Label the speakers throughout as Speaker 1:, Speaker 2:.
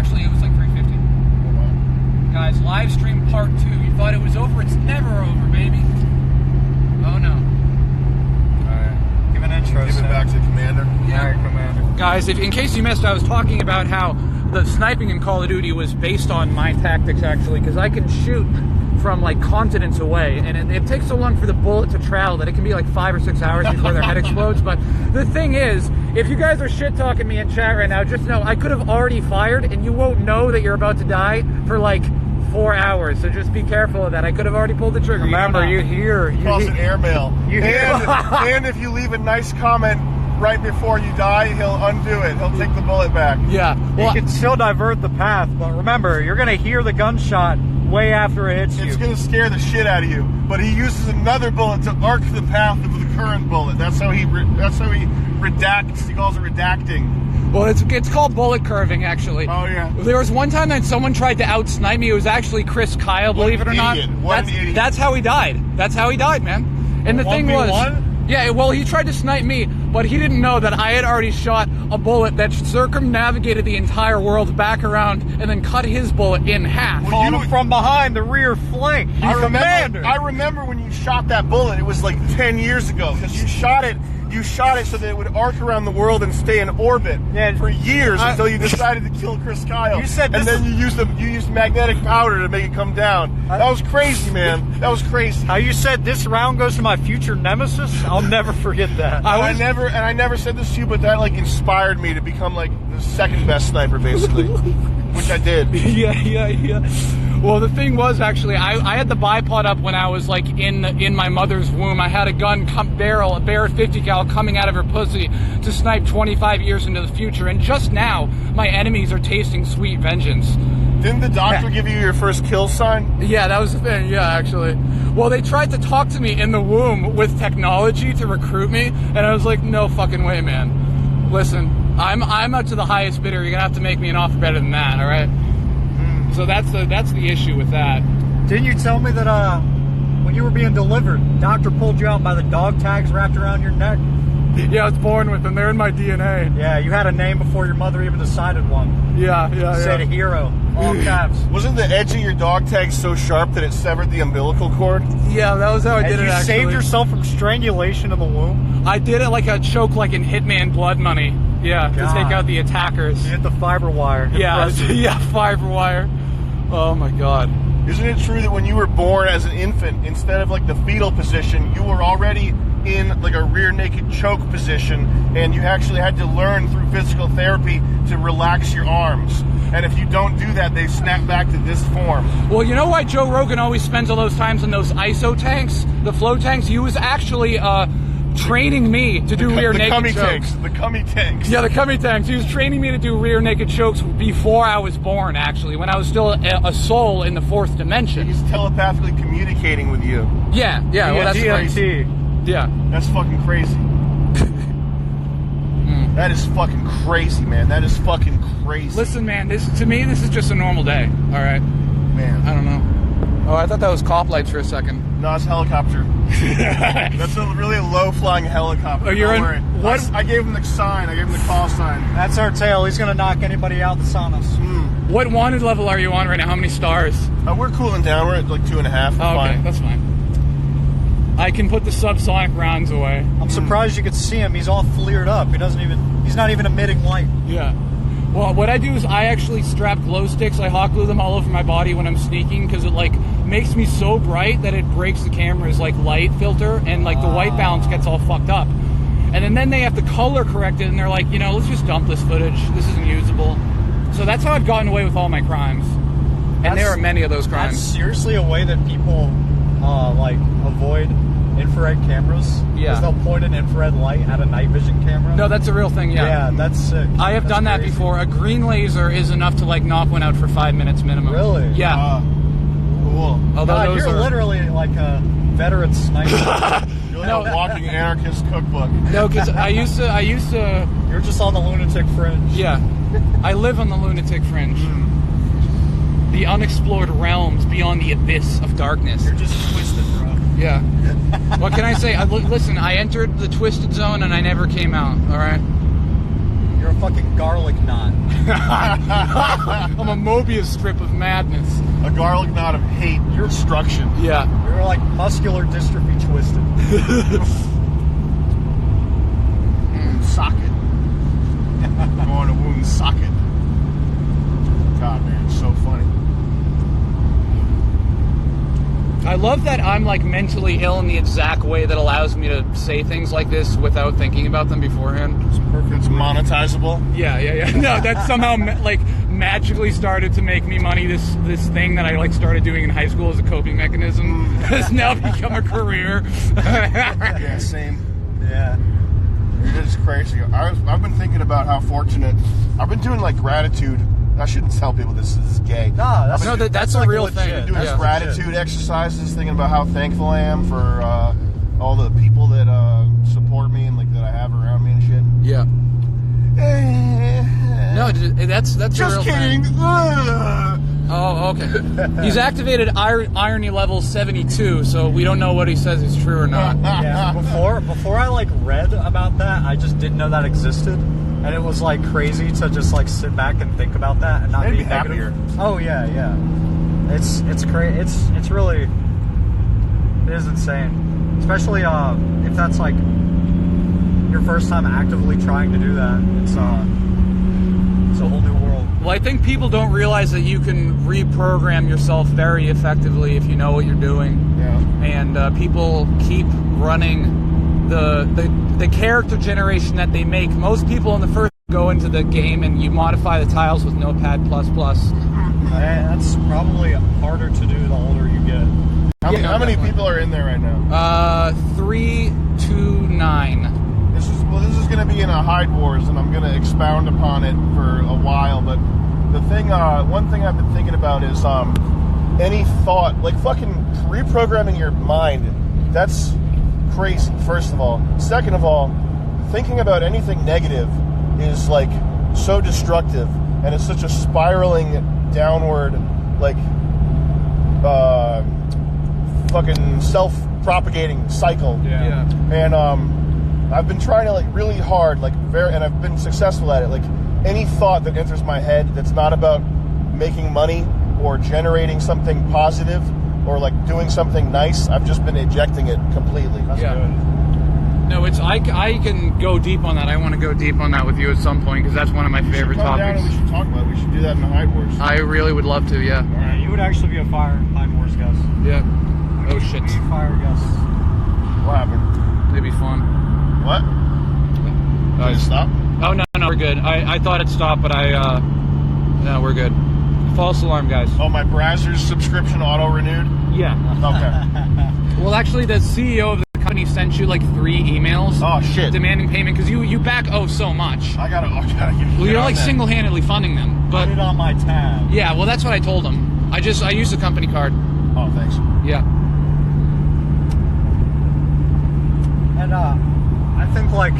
Speaker 1: Actually, it was like 350.
Speaker 2: Oh, wow.
Speaker 1: Guys, live stream part 2. You thought it was over? It's never over, baby. Oh no.
Speaker 2: Alright. Give an intro. Give it back to Commander.
Speaker 1: Yeah.
Speaker 2: Alright, Commander.
Speaker 1: Guys, in case you missed, I was talking about how the sniping in Call of Duty was based on my tactics, actually, because I can shoot from like continents away, and it takes so long for the bullet to travel that it can be like 5 or 6 hours before their head explodes. But the thing is, if you guys are shit talking me in chat right now, just know I could have already fired, and you won't know that you're about to die for like 4 hours. So just be careful of that. I could have already pulled the trigger.
Speaker 3: Remember, you hear.
Speaker 2: He calls it airmail. And if you leave a nice comment right before you die, he'll undo it. He'll take the bullet back.
Speaker 1: Yeah.
Speaker 3: Well, you can still divert the path, but remember, you're going to hear the gunshot way after it hits you.
Speaker 2: It's going to scare the shit out of you. But he uses another bullet to arc the path of the current bullet. That's how he redacts. He calls it redacting.
Speaker 1: Well, it's called bullet curving, actually.
Speaker 2: Oh, yeah.
Speaker 1: There was one time that someone tried to out-snipe me. It was actually Chris Kyle, believe it or not.
Speaker 2: What an idiot.
Speaker 1: That's how he died. That's how he died, man. And the thing was...
Speaker 3: 1v1?
Speaker 1: Yeah, well, he tried to snipe me, but he didn't know that I had already shot a bullet that circumnavigated the entire world back around and then cut his bullet in half.
Speaker 3: Calling him from behind the rear flank.
Speaker 2: I remember when you shot that bullet. It was like 10 years ago because you shot it so that it would arc around the world and stay in orbit for years until you decided to kill Chris Kyle.
Speaker 3: You said
Speaker 2: and then you used magnetic powder to make it come down. That was crazy, man. That was crazy.
Speaker 3: How you said this round goes to my future nemesis? I'll never forget that.
Speaker 2: I never said this to you, but that like inspired me to become like the second best sniper, basically, which I did.
Speaker 1: Yeah. Well, the thing was, actually, I had the bipod up when I was like in my mother's womb. I had a gun a Barrett 50 cal coming out of her pussy to snipe 25 years into the future, and just now my enemies are tasting sweet vengeance.
Speaker 2: Didn't the doctor give you your first kill sign?
Speaker 1: Yeah, that was the thing. Yeah, actually. Well, they tried to talk to me in the womb with technology to recruit me, and I was like, no fucking way, man. Listen, I'm up to the highest bidder. You're gonna have to make me an offer better than that. All right. So that's the issue with that.
Speaker 3: Didn't you tell me that when you were being delivered, doctor pulled you out by the dog tags wrapped around your neck?
Speaker 1: Yeah, I was born with them. They're in my DNA.
Speaker 3: Yeah, you had a name before your mother even decided one.
Speaker 1: Yeah.
Speaker 3: Said hero, all caps.
Speaker 2: Wasn't the edge of your dog tag so sharp that it severed the umbilical cord?
Speaker 1: Yeah, that was how I did it, actually.
Speaker 3: You saved yourself from strangulation in the womb?
Speaker 1: I did it like a choke, like in Hitman Blood Money. Yeah, to take out the attackers.
Speaker 3: You hit the fiber wire.
Speaker 1: Yeah, fiber wire. Oh my God.
Speaker 2: Isn't it true that when you were born as an infant, instead of like the fetal position, you were already in like a rear naked choke position, and you actually had to learn through physical therapy to relax your arms? And if you don't do that, they snap back to this form.
Speaker 1: Well, you know why Joe Rogan always spends all those times in those ISO tanks, the flow tanks? He was actually training me to do rear naked chokes.
Speaker 2: The cummy tanks.
Speaker 1: Yeah, the cummy tanks. He was training me to do rear naked chokes before I was born, actually, when I was still a soul in the fourth dimension.
Speaker 2: He's telepathically communicating with you.
Speaker 1: Yeah. Well, that's crazy. Yeah.
Speaker 2: That's fucking crazy. That is fucking crazy, man. That is fucking crazy.
Speaker 1: Listen, man, to me, this is just a normal day, all right?
Speaker 2: Man.
Speaker 1: I don't know. Oh, I thought that was cop lights for a second.
Speaker 2: No, it's helicopter. That's a really low-flying helicopter.
Speaker 1: Oh, you're
Speaker 2: Don't worry.
Speaker 1: What?
Speaker 2: I gave him the sign. I gave him the call sign.
Speaker 3: That's our tail. He's going to knock anybody out that's on us.
Speaker 1: What wanted level are you on right now? How many stars?
Speaker 2: We're cooling down. We're at like 2.5.
Speaker 1: Oh, okay, that's fine. I can put the subsonic rounds away.
Speaker 3: I'm surprised you could see him. He's all flared up. He's not even emitting light.
Speaker 1: Yeah. Well, what I do is I actually strap glow sticks. I hot glue them all over my body when I'm sneaking because it like makes me so bright that it breaks the camera's like light filter, and like the white balance gets all fucked up. And then they have to color correct it, and they're like, let's just dump this footage. This isn't usable. So that's how I've gotten away with all my crimes. And there are many of those crimes.
Speaker 3: That's seriously a way that people like avoid infrared cameras.
Speaker 1: Yeah.
Speaker 3: Because they'll point an infrared light at a night vision camera.
Speaker 1: No, that's a real thing, yeah.
Speaker 3: Yeah, that's sick.
Speaker 1: I have done that before. A green laser is enough to like knock one out for 5 minutes minimum.
Speaker 3: Really?
Speaker 1: Yeah.
Speaker 2: Cool.
Speaker 1: Although
Speaker 3: you're literally like a veteran sniper.
Speaker 2: You're like a walking anarchist cookbook.
Speaker 1: No, because I used to.
Speaker 3: You're just on the lunatic fringe.
Speaker 1: Yeah. I live on the lunatic fringe. The unexplored realms beyond the abyss of darkness.
Speaker 3: You're just twisted, bro.
Speaker 1: Yeah. What can I say? Listen, I entered the twisted zone and I never came out, all right?
Speaker 3: You're a fucking garlic knot.
Speaker 1: I'm a Mobius strip of madness.
Speaker 2: A garlic knot of hate, destruction.
Speaker 1: Yeah.
Speaker 3: You're like muscular dystrophy twisted.
Speaker 2: Socket. I'm on a wound socket. God, man, it's so funny.
Speaker 1: I love that I'm like mentally ill in the exact way that allows me to say things like this without thinking about them beforehand.
Speaker 2: It's perfect. It's monetizable.
Speaker 1: Yeah. No, that somehow like magically started to make me money. This thing that I like started doing in high school as a coping mechanism has now become a career.
Speaker 2: Yeah, same.
Speaker 3: Yeah.
Speaker 2: It is crazy. I've been thinking about how fortunate. I've been doing like gratitude. I shouldn't tell people this is gay.
Speaker 3: No,
Speaker 1: that's a
Speaker 3: like
Speaker 1: real
Speaker 3: legit.
Speaker 1: thing.
Speaker 2: Doing
Speaker 1: Yeah.
Speaker 2: gratitude exercises, thinking about how thankful I am for all the people that support me and like that I have around me and shit.
Speaker 1: Yeah. No, that's a
Speaker 2: Just
Speaker 1: real
Speaker 2: kidding.
Speaker 1: thing. Oh, okay. He's activated irony level 72, so we don't know what he says is true or not.
Speaker 3: Yeah, before I like read about that, I just didn't know that existed, and it was like crazy to just like sit back and think about that and not
Speaker 2: Maybe
Speaker 3: be negative.
Speaker 2: happier.
Speaker 3: Oh yeah. It's crazy. It's really, it is insane, especially if that's like your first time actively trying to do that. It's a whole new world.
Speaker 1: Well, I think people don't realize that you can reprogram yourself very effectively if you know what you're doing.
Speaker 2: Yeah.
Speaker 1: And people keep running the character generation that they make. Most people in the first go into the game and you modify the tiles with Notepad++.
Speaker 3: And that's probably harder to do the older you get.
Speaker 2: How many people are in there right now?
Speaker 1: 3 to 9.
Speaker 2: This is going to be in a Hyde Wars, and I'm going to expound upon it for a while. But the thing, one thing I've been thinking about is any thought, like fucking reprogramming your mind. That's crazy. First of all, second of all, thinking about anything negative is like so destructive, and it's such a spiraling downward, like fucking self-propagating cycle.
Speaker 1: Yeah.
Speaker 2: And I've been trying to like really hard, like and I've been successful at it. Like any thought that enters my head that's not about making money or generating something positive or like doing something nice, I've just been ejecting it completely.
Speaker 3: That's
Speaker 1: Yeah.
Speaker 3: good.
Speaker 1: No, I can go deep on that. I want to go deep on that with you at some point because that's one of my favorite
Speaker 2: Come down
Speaker 1: topics.
Speaker 2: and we should talk about it. We should do that in the Hyde Wars.
Speaker 1: I really would love to, yeah.
Speaker 3: Yeah, you would actually be a Hyde Wars guest.
Speaker 1: Yeah. Oh, shit.
Speaker 3: Be a fire guest.
Speaker 2: What happened?
Speaker 1: It'd be fun.
Speaker 2: What? Did it stop?
Speaker 1: Oh, no, we're good. I thought it stopped, but no, we're good. False alarm, guys.
Speaker 2: Oh, my browser's subscription auto-renewed?
Speaker 1: Yeah.
Speaker 2: Okay.
Speaker 1: Well, actually, the CEO of the company sent you like 3 emails
Speaker 2: Oh, shit.
Speaker 1: demanding payment because you back owe so much.
Speaker 2: I gotta get
Speaker 1: Well, you're
Speaker 2: on
Speaker 1: like
Speaker 2: that.
Speaker 1: single-handedly funding them.
Speaker 3: Put
Speaker 1: But
Speaker 3: it on my tab.
Speaker 1: yeah, well, that's what I told him. I used the company card.
Speaker 2: Oh, thanks.
Speaker 1: Yeah.
Speaker 3: And I think like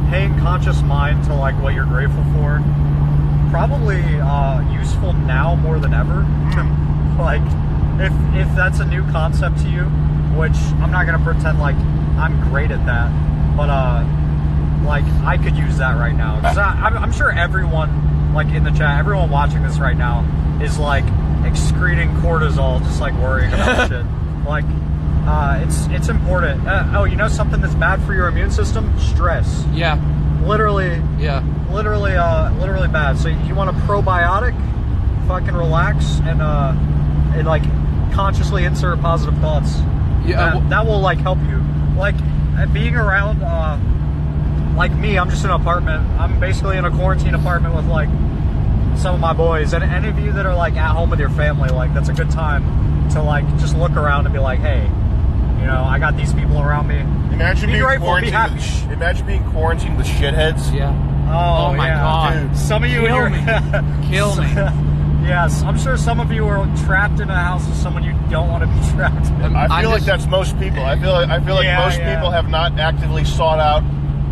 Speaker 3: paying conscious mind to like what you're grateful for, probably useful now more than ever. Like if that's a new concept to you, which I'm not gonna pretend like I'm great at that, but like I could use that right now because I'm sure everyone like in the chat, everyone watching this right now is like excreting cortisol, just like worrying about shit. Like it's important. Oh, you know something that's bad for your immune system? Stress.
Speaker 1: Yeah.
Speaker 3: Literally literally bad. So you want a probiotic? Fucking relax and like consciously insert positive thoughts.
Speaker 1: Yeah.
Speaker 3: That will like help you. Like being around like me, I'm just in an apartment. I'm basically in a quarantine apartment with like some of my boys, and any of you that are like at home with your family, like that's a good time to like just look around and be like, hey, you know, I got these people around me.
Speaker 2: Imagine
Speaker 3: Be
Speaker 2: being
Speaker 3: grateful, be
Speaker 2: quarantined.
Speaker 3: happy.
Speaker 2: Imagine being quarantined with shitheads.
Speaker 1: Yeah.
Speaker 3: Oh,
Speaker 1: my
Speaker 3: yeah.
Speaker 1: God.
Speaker 3: Dude. Some of you
Speaker 1: Kill
Speaker 3: are
Speaker 1: me. Kill me.
Speaker 3: Yes, I'm sure some of you are trapped in a house with someone you don't want to be trapped in.
Speaker 2: I feel like
Speaker 1: just-
Speaker 2: that's most people. I feel like
Speaker 3: Yeah,
Speaker 2: most
Speaker 3: yeah.
Speaker 2: people have not actively sought out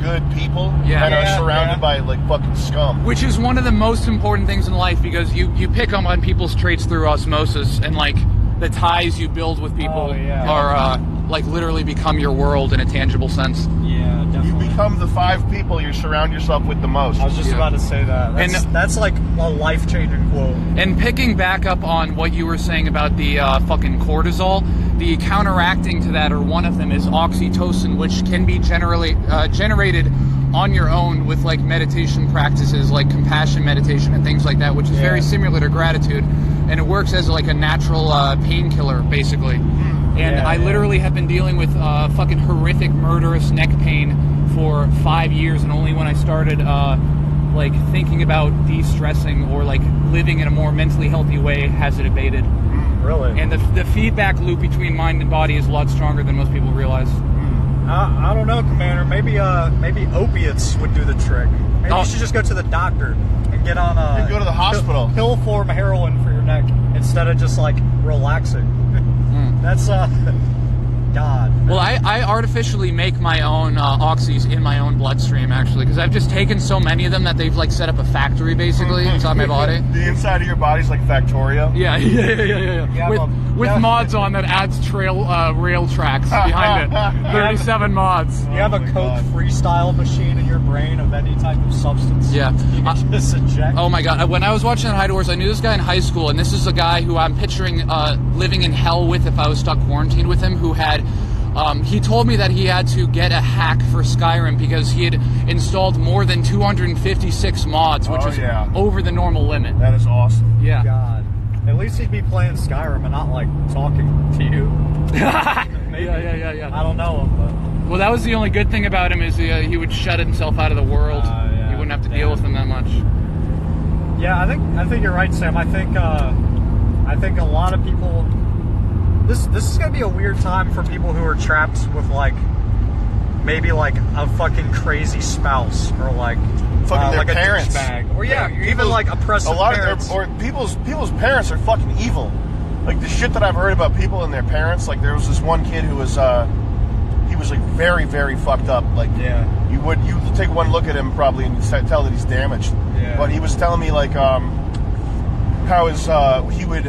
Speaker 2: good people
Speaker 1: Yeah.
Speaker 2: and are
Speaker 3: Yeah,
Speaker 2: surrounded
Speaker 3: yeah.
Speaker 2: by like fucking scum.
Speaker 1: Which is one of the most important things in life because you pick up on people's traits through osmosis and like the ties you build with people
Speaker 3: Oh, yeah.
Speaker 1: are like literally become your world in a tangible sense.
Speaker 3: Yeah, definitely.
Speaker 2: You become the 5 people you surround yourself with the most.
Speaker 3: I was just about to say that. That's like a life-changing quote.
Speaker 1: And picking back up on what you were saying about the fucking cortisol, the counteracting to that, or one of them, is oxytocin, which can be generated on your own with like meditation practices, like compassion meditation and things like that, which is very similar to gratitude, and it works as like a natural painkiller, basically. And I literally have been dealing with fucking horrific, murderous neck pain for 5 years, and only when I started like thinking about de-stressing or like living in a more mentally healthy way has it abated.
Speaker 3: Really?
Speaker 1: And the feedback loop between mind and body is a lot stronger than most people realize.
Speaker 3: I don't know, Commander. Maybe opiates would do the trick. Maybe you should just go to the doctor and get on a...
Speaker 2: You go to the hospital.
Speaker 3: Pill form heroin for your neck instead of just, like, relaxing. That's, God.
Speaker 1: Well, I artificially make my own oxys in my own bloodstream, actually, because I've just taken so many of them that they've, like, set up a factory, basically, inside my body.
Speaker 2: The inside of your body's like Factorio.
Speaker 1: Yeah. With mods on that adds rail tracks behind it. 37 mods.
Speaker 3: You have a Coke freestyle machine in your brain of any type of substance.
Speaker 1: Yeah.
Speaker 3: You can just inject.
Speaker 1: Oh my God. When I was watching Hyde Wars, I knew this guy in high school, and this is a guy who I'm picturing living in hell with if I was stuck quarantined with him, who had... he told me that he had to get a hack for Skyrim because he had installed more than 256 mods, which was over the normal limit.
Speaker 2: That is awesome.
Speaker 1: Yeah.
Speaker 3: God. At least he'd be playing Skyrim and not, like, talking to you. Maybe.
Speaker 1: Yeah.
Speaker 3: I don't know him, but...
Speaker 1: Well, that was the only good thing about him is he would shut himself out of the world. You wouldn't have to deal with him that much.
Speaker 3: Yeah, I think you're right, Sam. I think a lot of people... This is gonna be a weird time for people who are trapped with, like, maybe like a fucking crazy spouse or like
Speaker 2: fucking
Speaker 3: like
Speaker 2: their parents,
Speaker 3: a douchebag. Or even like oppressive parents.
Speaker 2: People's parents are fucking evil. Like the shit that I've heard about people and their parents. Like there was this one kid who was he was like very, very fucked up. Like you take one look at him probably and you tell that he's damaged.
Speaker 3: Yeah.
Speaker 2: But he was telling me like how his he would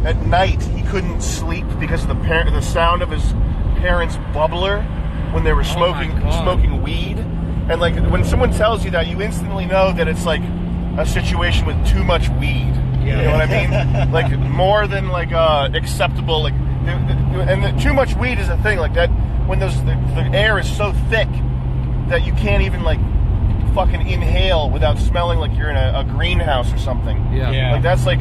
Speaker 2: at night he couldn't sleep because of the sound of his parents' bubbler when they were smoking weed. And like when someone tells you that, you instantly know that it's like a situation with too much weed.
Speaker 3: Yeah.
Speaker 2: You know what I mean? Like more than like acceptable. Like too much weed is a thing. Like that when the air is so thick that you can't even like fucking inhale without smelling like you're in a greenhouse or something.
Speaker 1: Yeah.
Speaker 2: Like that's like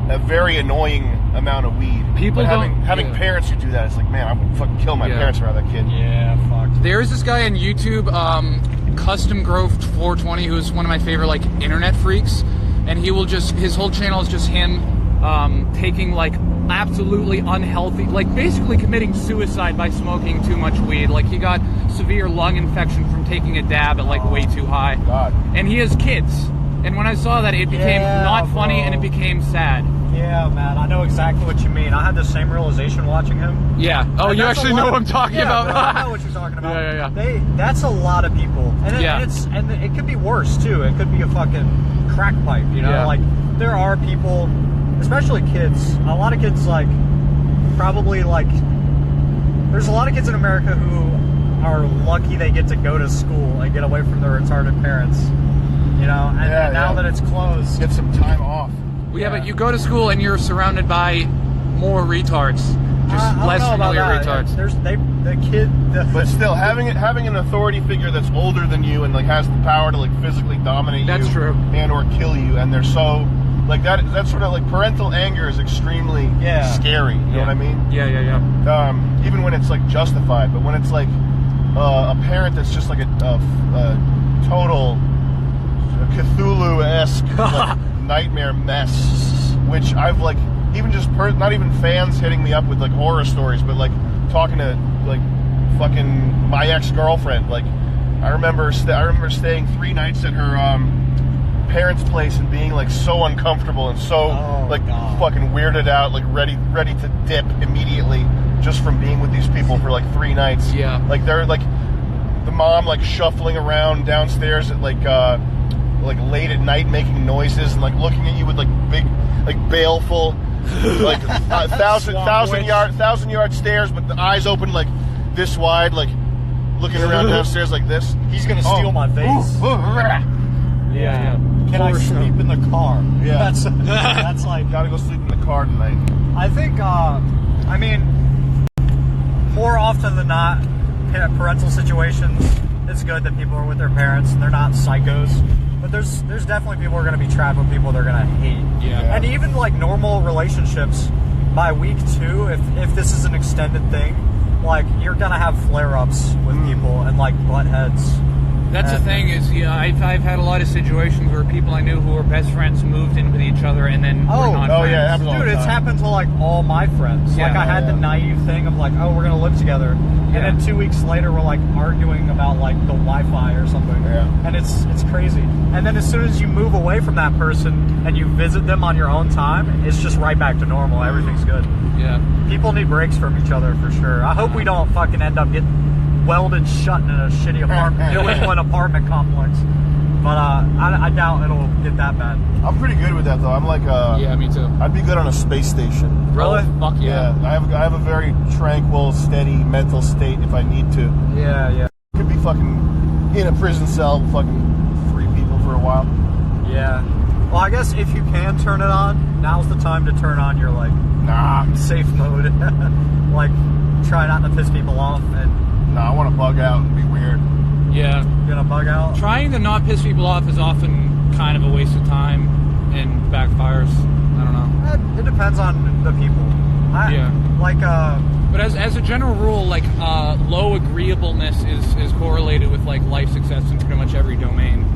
Speaker 2: a very annoying amount of weed.
Speaker 1: People
Speaker 2: but having parents who do that, it's like, man, I would fucking kill my parents around that kid.
Speaker 3: Yeah, fuck.
Speaker 1: There is this guy on YouTube, Custom Grove 420, who's one of my favorite like internet freaks, and he will his whole channel is just him taking like absolutely unhealthy, like basically committing suicide by smoking too much weed. Like he got severe lung infection from taking a dab at like way too high.
Speaker 2: God.
Speaker 1: And he has kids. And when I saw that, it became not funny and it became sad.
Speaker 3: Yeah, man, I know exactly what you mean. I had the same realization watching him.
Speaker 1: Yeah. Oh, you actually know what I'm talking about.
Speaker 3: Bro, I know what you're talking about.
Speaker 1: Yeah.
Speaker 3: That's a lot of people, and it could be worse too. It could be a fucking crack pipe. You know, like there are people, especially kids. A lot of kids like probably like. There's a lot of kids in America who are lucky they get to go to school and get away from their retarded parents. You know, and now that it's closed,
Speaker 2: get some time off.
Speaker 1: Yeah, but you go to school and you're surrounded by more retards, just less familiar retards.
Speaker 3: There's the kid,
Speaker 2: but still having an authority figure that's older than you and like has the power to like physically dominate
Speaker 1: that's
Speaker 2: you,
Speaker 1: true,
Speaker 2: and or kill you, and they're so like that. That sort of like parental anger is extremely scary. You know what I mean?
Speaker 1: Yeah.
Speaker 2: Even when it's like justified, but when it's like a parent that's just like a total Cthulhu-esque like, nightmare mess, which I've like even just not even fans hitting me up with like horror stories, but like talking to like fucking my ex-girlfriend. Like I remember staying 3 nights at her parents' place and being like so uncomfortable and so fucking weirded out, like ready to dip immediately just from being with these people for like 3 nights.
Speaker 1: Yeah,
Speaker 2: like they're like the mom like shuffling around downstairs at like late at night making noises and like looking at you with like big like baleful like thousand yard stairs, but the eyes open like this wide, like looking around downstairs like this.
Speaker 3: He's gonna steal my vase. Yeah. Can I sleep in the car?
Speaker 2: Yeah.
Speaker 3: That's like,
Speaker 2: Gotta go sleep in the car tonight.
Speaker 3: I think, I mean, more often than not, parental situations, it's good that people are with their parents and they're not psychos. But there's definitely people who are going to be trapped with people they're going to hate.
Speaker 1: Yeah.
Speaker 3: And even like normal relationships, by week 2, if this is an extended thing, like you're going to have flare-ups with people and like butt heads.
Speaker 1: That's the thing is, I've had a lot of situations where people I knew who were best friends moved in with each other and then were not friends.
Speaker 2: yeah, it happens all the
Speaker 3: Dude, it's
Speaker 2: time.
Speaker 3: happened to like all my friends.
Speaker 1: Yeah.
Speaker 3: Like I had the naive thing of like, oh, we're gonna live together, and then 2 weeks later we're like arguing about like the Wi-Fi or something.
Speaker 2: Yeah.
Speaker 3: And it's crazy. And then as soon as you move away from that person and you visit them on your own time, it's just right back to normal. Everything's good.
Speaker 1: Yeah.
Speaker 3: People need breaks from each other for sure. I hope we don't fucking end up getting welded shut in a shitty apartment, New England apartment complex. But I doubt it'll get that bad.
Speaker 2: I'm pretty good with that though. I'm like,
Speaker 1: Yeah, me too.
Speaker 2: I'd be good on a space station.
Speaker 1: Really? Fuck yeah.
Speaker 2: I have a very tranquil, steady mental state if I need to.
Speaker 3: Yeah.
Speaker 2: Could be fucking in a prison cell, fucking free people for a while.
Speaker 3: Yeah. Well, I guess if you can turn it on, now's the time to turn on your like safe mode. Like try not to piss people off and.
Speaker 2: Nah, I want to bug out and be weird.
Speaker 1: Yeah.
Speaker 3: You're gonna bug out?
Speaker 1: Trying to not piss people off is often kind of a waste of time and backfires. I don't know.
Speaker 3: It depends on the people.
Speaker 1: But as a general rule, like low agreeableness is correlated with like life success in pretty much every domain.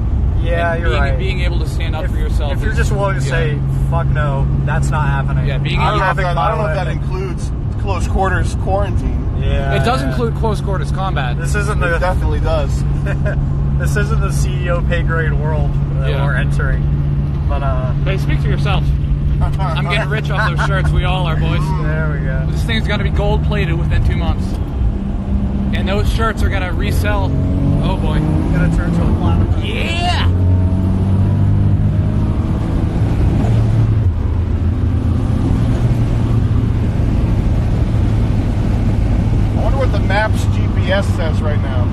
Speaker 3: Yeah,
Speaker 1: And
Speaker 3: you're right.
Speaker 1: Being able to stand up for yourself.
Speaker 3: If you're just willing to say, fuck no, that's not happening.
Speaker 1: Yeah, being
Speaker 2: I don't know if that includes close quarters quarantine.
Speaker 3: Yeah.
Speaker 1: It does include close quarters combat.
Speaker 3: This isn't
Speaker 2: It definitely does.
Speaker 3: this isn't the CEO pay grade world that we're entering. But
Speaker 1: Hey, speak for yourself. I'm getting rich off those shirts. We all are, boys.
Speaker 3: there we go.
Speaker 1: This thing's going to be gold plated within 2 months. And those shirts are going to resell. Oh boy.
Speaker 3: Gonna turn to a platinum.
Speaker 1: Yeah!
Speaker 2: I wonder what the Maps GPS says right now.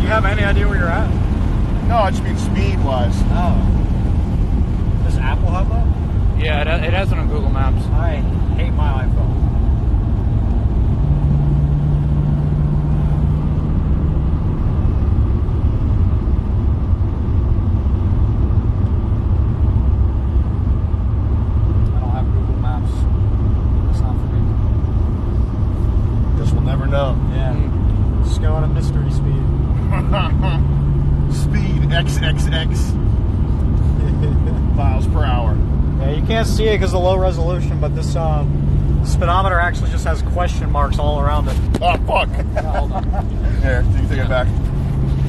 Speaker 3: You have any idea where you're at?
Speaker 2: No, I just mean speed-wise.
Speaker 3: Oh. Does Apple have that?
Speaker 1: Yeah, it has it on Google Maps.
Speaker 3: I hate my iPhone. I don't have Google Maps. It's not for me.
Speaker 2: Guess we'll never know.
Speaker 3: Yeah. Just go at a mystery speed.
Speaker 2: Speed XXX miles per hour.
Speaker 3: Yeah, you can't see it because of the low resolution, but this speedometer actually just has question marks all around it.
Speaker 2: Oh, fuck.
Speaker 1: Hold on.
Speaker 2: Here, you can take it back.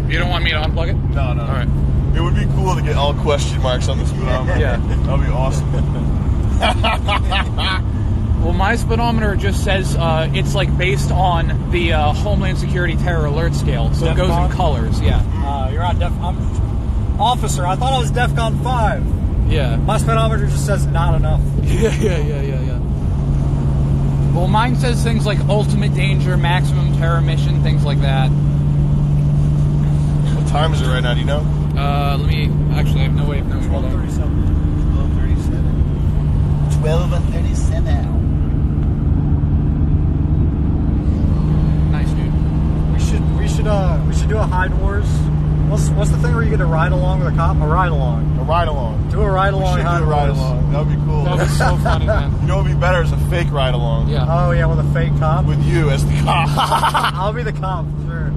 Speaker 1: You don't want me to unplug it?
Speaker 2: No.
Speaker 1: All right.
Speaker 2: It would be cool to get all question marks on the speedometer.
Speaker 1: Yeah.
Speaker 2: That would be awesome.
Speaker 1: Well, my speedometer just says it's like based on the Homeland Security Terror Alert Scale, so it goes in colors. Yeah.
Speaker 3: You're on I'm officer. I thought I was DEFCON 5.
Speaker 1: Yeah.
Speaker 3: My speedometer just says not enough.
Speaker 1: Yeah. Well, mine says things like ultimate danger, maximum terror mission, things like that.
Speaker 2: What time is it right now? Do you know?
Speaker 1: Let me. Actually, I have no way of knowing. Hold on.
Speaker 2: 12:37. 12:37.
Speaker 1: Nice, dude.
Speaker 3: We should do a Hyde Wars. What's the thing where you get to ride along with a cop? A ride along.
Speaker 2: A ride along.
Speaker 3: Do a ride
Speaker 2: We
Speaker 3: along.
Speaker 2: should do a ride along. That would be cool.
Speaker 1: That was so funny, man.
Speaker 2: You know what would be better is a fake ride along.
Speaker 1: Yeah.
Speaker 3: Oh yeah, with a fake cop.
Speaker 2: With you as the cop.
Speaker 3: I'll be the cop, sure.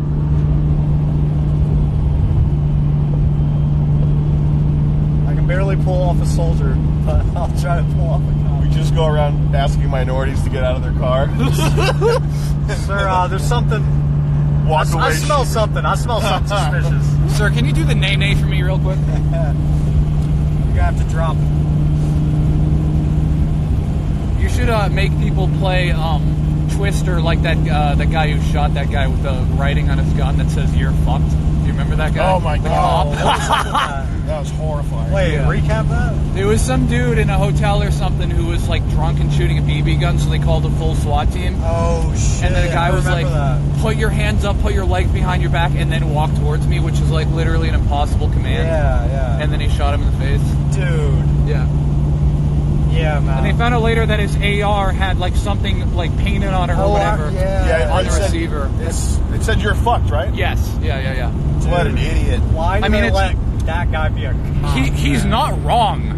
Speaker 3: I can barely pull off a soldier, but I'll try to pull off a cop.
Speaker 2: We just go around asking minorities to get out of their car.
Speaker 3: Sir, there's something.
Speaker 2: Walk away.
Speaker 3: I smell something. I smell something suspicious.
Speaker 1: Sir, can you do the nay for me real quick?
Speaker 3: You're gonna have to drop.
Speaker 1: You should make people play Twister like that guy who shot that guy with the writing on his gun that says "You're fucked"? Do you remember that guy?
Speaker 2: Oh my
Speaker 1: The
Speaker 2: God.
Speaker 1: cop?
Speaker 2: That was horrifying.
Speaker 3: Wait,
Speaker 1: Yeah.
Speaker 3: recap that?
Speaker 1: There was some dude in a hotel or something who was like drunk and shooting a BB gun, so they called a full SWAT team.
Speaker 3: Oh shit!
Speaker 1: And then the guy
Speaker 3: I
Speaker 1: was like,
Speaker 3: remember that.
Speaker 1: "Put your hands up, put your legs behind your back, and then walk towards me," which is like literally an impossible command.
Speaker 3: Yeah.
Speaker 1: And then he shot him in the face.
Speaker 3: Dude.
Speaker 1: Yeah.
Speaker 3: Yeah, man.
Speaker 1: And they found out later that his AR had like something like painted on it or whatever.
Speaker 3: Yeah.
Speaker 1: On the
Speaker 2: it said-
Speaker 1: receiver.
Speaker 2: It said you're fucked, right?
Speaker 1: Yes. Yeah.
Speaker 2: What an idiot.
Speaker 3: Why do
Speaker 1: I mean,
Speaker 3: they
Speaker 1: it's-
Speaker 3: let that guy be a cop?
Speaker 1: He's
Speaker 3: man?
Speaker 1: not wrong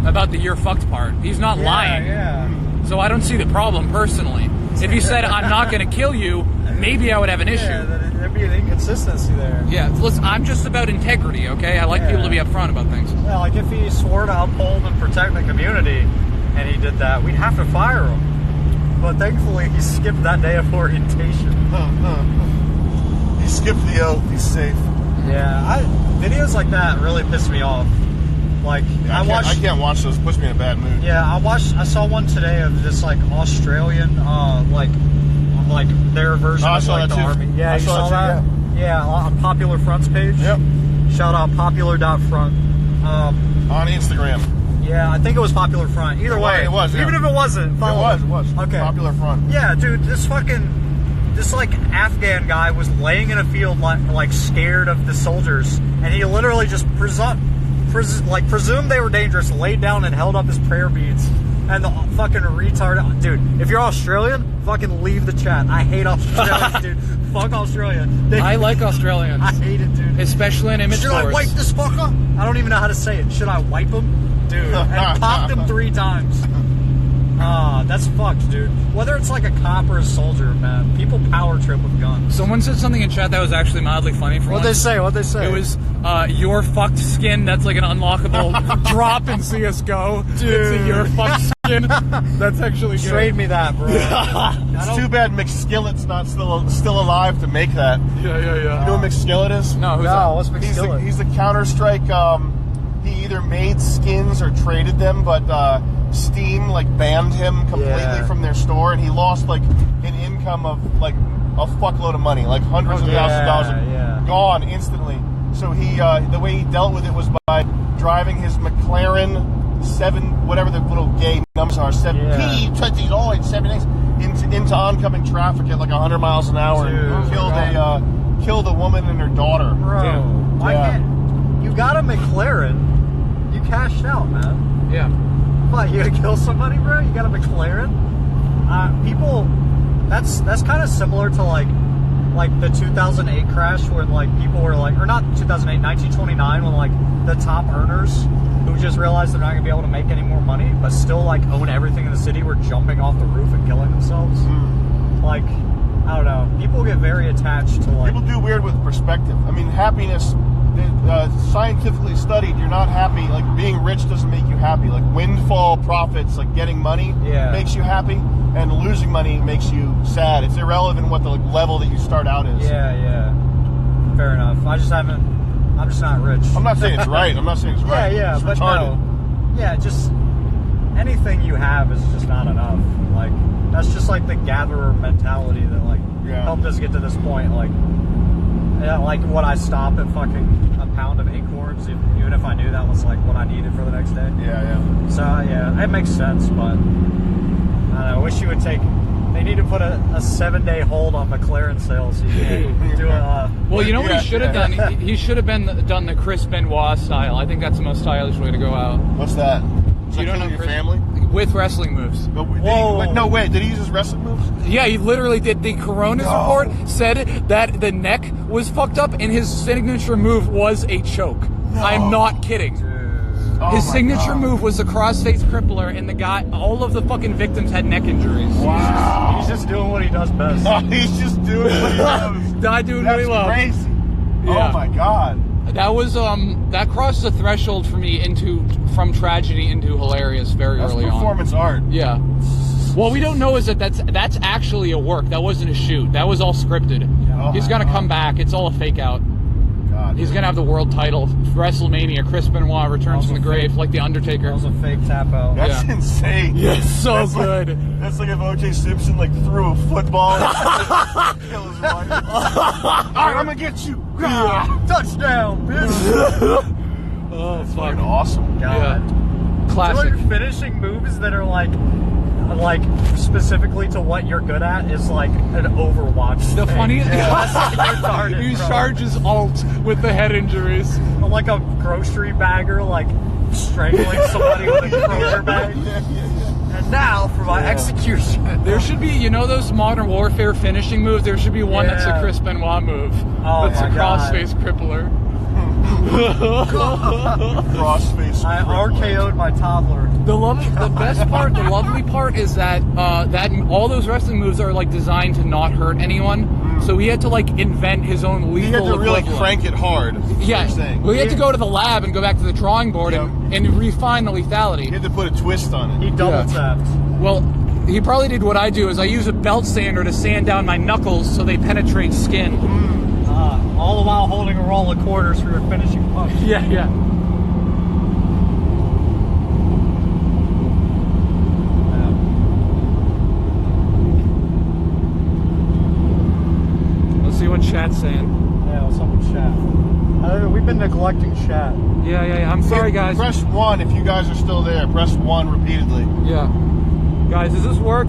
Speaker 1: about the "you're fucked" part. He's not lying.
Speaker 3: Yeah.
Speaker 1: So I don't see the problem personally. If he said, "I'm not going to kill you," maybe I would have an issue.
Speaker 3: Yeah, there'd be an inconsistency there.
Speaker 1: Yeah, listen, I'm just about integrity, okay? I like people to be upfront about things.
Speaker 3: Yeah, like if he swore to uphold and protect the community and he did that, we'd have to fire him. But thankfully, he skipped that day of orientation.
Speaker 2: He skipped the oath. He's safe.
Speaker 3: Yeah, videos like that really piss me off. Like,
Speaker 2: I can't watch those. It puts me in a bad mood.
Speaker 3: Yeah, I saw one today of this like Australian, like their version
Speaker 2: I
Speaker 3: of
Speaker 2: saw
Speaker 3: like
Speaker 2: that
Speaker 3: the
Speaker 2: too.
Speaker 3: army. Yeah,
Speaker 2: I
Speaker 3: you
Speaker 2: saw
Speaker 3: saw
Speaker 2: that
Speaker 3: that?
Speaker 2: too,
Speaker 3: Yeah, on Popular Front's page.
Speaker 2: Yep.
Speaker 3: Shout out popular.front.
Speaker 2: On Instagram.
Speaker 3: Yeah, I think it was Popular Front. Either way,
Speaker 2: It was, yeah.
Speaker 3: even if it wasn't, follow
Speaker 2: It was.
Speaker 3: Okay.
Speaker 2: Popular Front.
Speaker 3: Yeah, dude, this like Afghan guy was laying in a field like scared of the soldiers, and he literally just presumed they were dangerous, laid down and held up his prayer beads. And the fucking retard, dude, if you're Australian, fucking leave the chat. I hate Australians, dude. Fuck Australia.
Speaker 1: I like Australians.
Speaker 3: I hate it, dude.
Speaker 1: Especially in image
Speaker 3: Should I
Speaker 1: stores.
Speaker 3: wipe this fucker? I don't even know how to say it. Should I wipe him? Dude, and pop them 3 times. That's fucked, dude. Whether it's like a cop or a soldier, man, people power trip with guns.
Speaker 1: Someone said something in chat that was actually mildly funny for
Speaker 3: What'd they say?
Speaker 1: It was, "Your fucked skin." That's like an unlockable drop in CSGO.
Speaker 3: Dude.
Speaker 1: It's a "your fucked skin." That's actually good.
Speaker 3: Trade me that, bro.
Speaker 2: It's too bad McSkillet's not still alive to make that.
Speaker 1: Yeah.
Speaker 2: You know what McSkillet is?
Speaker 1: No, who's
Speaker 3: No,
Speaker 1: that?
Speaker 3: what's McSkillet?
Speaker 2: He's the Counter-Strike. He either made skins or traded them, but Steam like banned him completely from their store, and he lost like an income of like a fuckload of money, like hundreds of thousands of dollars, gone instantly. So he the way he dealt with it was by driving his McLaren 7, whatever the little gay numbers are, 7P2978 into oncoming traffic at like 100 miles an hour, and killed a woman and her daughter.
Speaker 3: Bro, why can't you got a McLaren? You cashed out, man.
Speaker 1: Yeah.
Speaker 3: What, you gonna kill somebody, bro? You got a McLaren? People, that's kind of similar to like the 2008 crash where like people were like, or not 2008, 1929, when like the top earners who just realized they're not gonna be able to make any more money, but still like own everything in the city were jumping off the roof and killing themselves. Like, I don't know. People get very attached to like.
Speaker 2: People do weird with perspective. I mean, happiness. Scientifically studied, you're not happy. Like being rich doesn't make you happy. Like windfall profits, like getting money, makes you happy, and losing money makes you sad. It's irrelevant what the level that you start out is.
Speaker 3: Yeah. Fair enough. I'm just not rich.
Speaker 2: I'm not saying it's right. I'm not saying it's right.
Speaker 3: Yeah,
Speaker 2: It's
Speaker 3: but
Speaker 2: retarded.
Speaker 3: no. Yeah, just anything you have is just not enough. Like that's just like the gatherer mentality that like helped us get to this point. Like. Yeah, like would I stop at fucking a pound of acorns even if I knew that was like what I needed for the next day?
Speaker 2: Yeah.
Speaker 3: So yeah, it makes sense, but I don't know, I wish you would take. They need to put a 7-day hold on McLaren sales. So you can do a.
Speaker 1: Well, you know what he should have done? He should have done the Chris Benoit style. I think that's the most stylish way to go out.
Speaker 2: What's that? Is that killing your family?
Speaker 1: With wrestling moves.
Speaker 2: No way. Did he use his wrestling moves?
Speaker 1: Yeah, he literally did. The Coronas report said that the neck was fucked up and his signature move was a choke. I'm not kidding. His signature move was the crossface crippler, and all of the fucking victims had neck injuries.
Speaker 2: Wow.
Speaker 3: He's just doing what he does best.
Speaker 2: He's just doing what he does.
Speaker 1: Not doing what he loves.
Speaker 2: That's crazy.
Speaker 1: Yeah.
Speaker 2: Oh my god.
Speaker 1: That was that crossed the threshold for me from tragedy into hilarious very early on.
Speaker 2: Performance art.
Speaker 1: Yeah. Well, we don't know is that's actually a work. That wasn't a shoot. That was all scripted. He's gonna come back. It's all a fake out.
Speaker 2: God.
Speaker 1: He's gonna have the world title. WrestleMania. Chris Benoit returns from the grave like the Undertaker.
Speaker 3: That was a fake tap out.
Speaker 2: That's insane.
Speaker 1: Yes, so
Speaker 2: That's
Speaker 1: good.
Speaker 2: That's like if O.J. Simpson like threw a football and kill his wife. All right, I'm gonna get you.
Speaker 3: Touchdown, bitch.
Speaker 1: Oh, fuck.
Speaker 2: Fucking awesome.
Speaker 3: God.
Speaker 1: Classic.
Speaker 3: Like finishing moves that are like specifically to what you're good at is like an Overwatch.
Speaker 1: The
Speaker 3: thing.
Speaker 1: funny,
Speaker 3: Retarded,
Speaker 1: he
Speaker 3: bro.
Speaker 1: charges alt with the head injuries.
Speaker 3: Like a grocery bagger, like strangling somebody with a Kroger bag. And now for my execution.
Speaker 1: There should be, you know, those Modern Warfare finishing moves. There should be one that's a Chris Benoit move.
Speaker 3: Oh,
Speaker 1: that's a
Speaker 3: my God.
Speaker 1: crossface crippler.
Speaker 2: Crossface.
Speaker 3: I RKO'd my toddler.
Speaker 1: The best part, the lovely part is that that all those wrestling moves are like designed to not hurt anyone. So he had to like invent his own
Speaker 2: He
Speaker 1: lethal
Speaker 2: had to really
Speaker 1: equivalent.
Speaker 2: crank it hard.
Speaker 1: Yeah, well, he had to go to the lab and go back to the drawing board and refine the lethality.
Speaker 2: He had to put a twist on it.
Speaker 3: He double tapped.
Speaker 1: Well, he probably did what I do, is I use a belt sander to sand down my knuckles so they penetrate skin.
Speaker 3: All the while holding a roll of quarters for your finishing punch.
Speaker 1: Yeah, yeah. Let's see what chat's saying.
Speaker 3: Yeah, what's up with chat? We've been neglecting chat.
Speaker 1: Yeah. I'm sorry, guys.
Speaker 2: Press 1 if you guys are still there. Press 1 repeatedly.
Speaker 1: Yeah. Guys, does this work?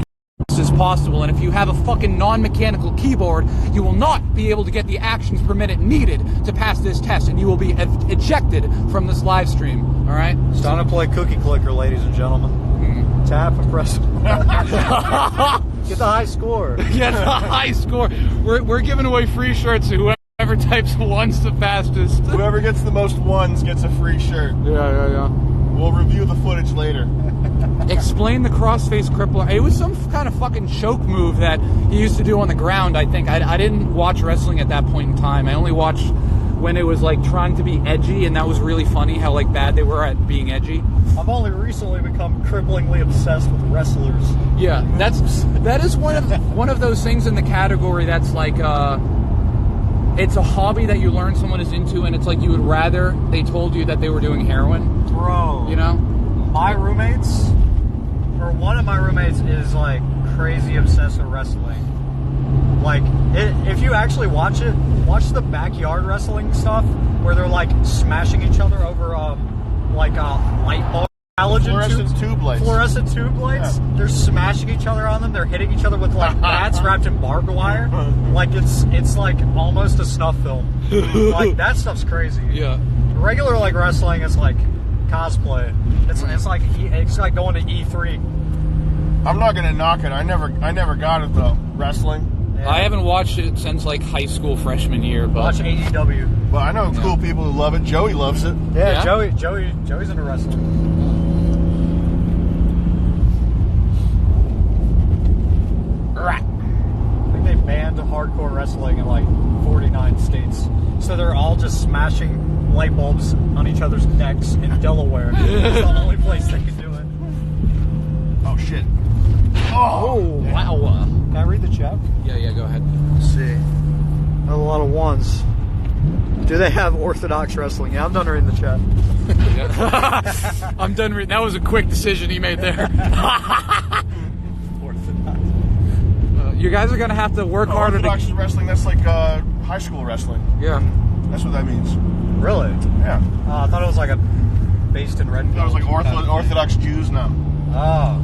Speaker 1: As possible, and if you have a fucking non-mechanical keyboard, you will not be able to get the actions per minute needed to pass this test, and you will be ejected from this live stream. All right?
Speaker 3: It's time to play Cookie Clicker, ladies and gentlemen. Tap and press. Get the high score.
Speaker 1: Get the high score. We're giving away free shirts to whoever types ones the fastest.
Speaker 2: Whoever gets the most ones gets a free shirt.
Speaker 1: Yeah.
Speaker 2: We'll review the footage later.
Speaker 1: Explain the crossface crippler. It was some kind of fucking choke move that he used to do on the ground, I think. I didn't watch wrestling at that point in time. I only watched when it was like trying to be edgy, and that was really funny how like bad they were at being edgy.
Speaker 3: I've only recently become cripplingly obsessed with wrestlers.
Speaker 1: Yeah, that is one of those things in the category that's like it's a hobby that you learn someone is into, and it's like you would rather they told you that they were doing heroin.
Speaker 3: Bro.
Speaker 1: You know?
Speaker 3: My roommates, or one of my roommates, is like crazy obsessed with wrestling. Like, if you actually watch the backyard wrestling stuff where they're like smashing each other over like light bulb
Speaker 2: Fluorescent tube lights.
Speaker 3: Fluorescent tube lights.
Speaker 2: Yeah.
Speaker 3: They're smashing each other on them. They're hitting each other with like bats wrapped in barbed wire. Like it's like almost a snuff film. Like that stuff's crazy.
Speaker 1: Yeah.
Speaker 3: Regular like wrestling is like cosplay. It's like going to E3.
Speaker 2: I'm not gonna knock it. I never got it though. Wrestling.
Speaker 3: Yeah.
Speaker 1: I haven't watched it since like high school freshman year, but
Speaker 3: Watch AEW.
Speaker 2: But I know cool people who love it. Joey loves it.
Speaker 3: Yeah,
Speaker 1: Yeah?
Speaker 3: Joey's into wrestling. I think they banned hardcore wrestling in like 49 states. So they're all just smashing light bulbs on each other's necks in Delaware. It's the only place they can do it.
Speaker 2: Oh shit.
Speaker 1: oh wow.
Speaker 3: Can I read the chat?
Speaker 1: Yeah, go ahead.
Speaker 3: Let's see. A lot of ones. Do they have Orthodox wrestling? Yeah, I'm done reading the chat.
Speaker 1: I'm done reading. That was a quick decision he made there.
Speaker 3: Orthodox.
Speaker 1: You guys are gonna have to work harder
Speaker 2: Orthodox
Speaker 1: to.
Speaker 2: wrestling. That's like high school wrestling.
Speaker 1: Yeah.
Speaker 2: That's what that means.
Speaker 3: Really?
Speaker 2: Yeah.
Speaker 3: I thought it was like based in Red.
Speaker 2: That was like Orthodox Jews now.
Speaker 3: Oh.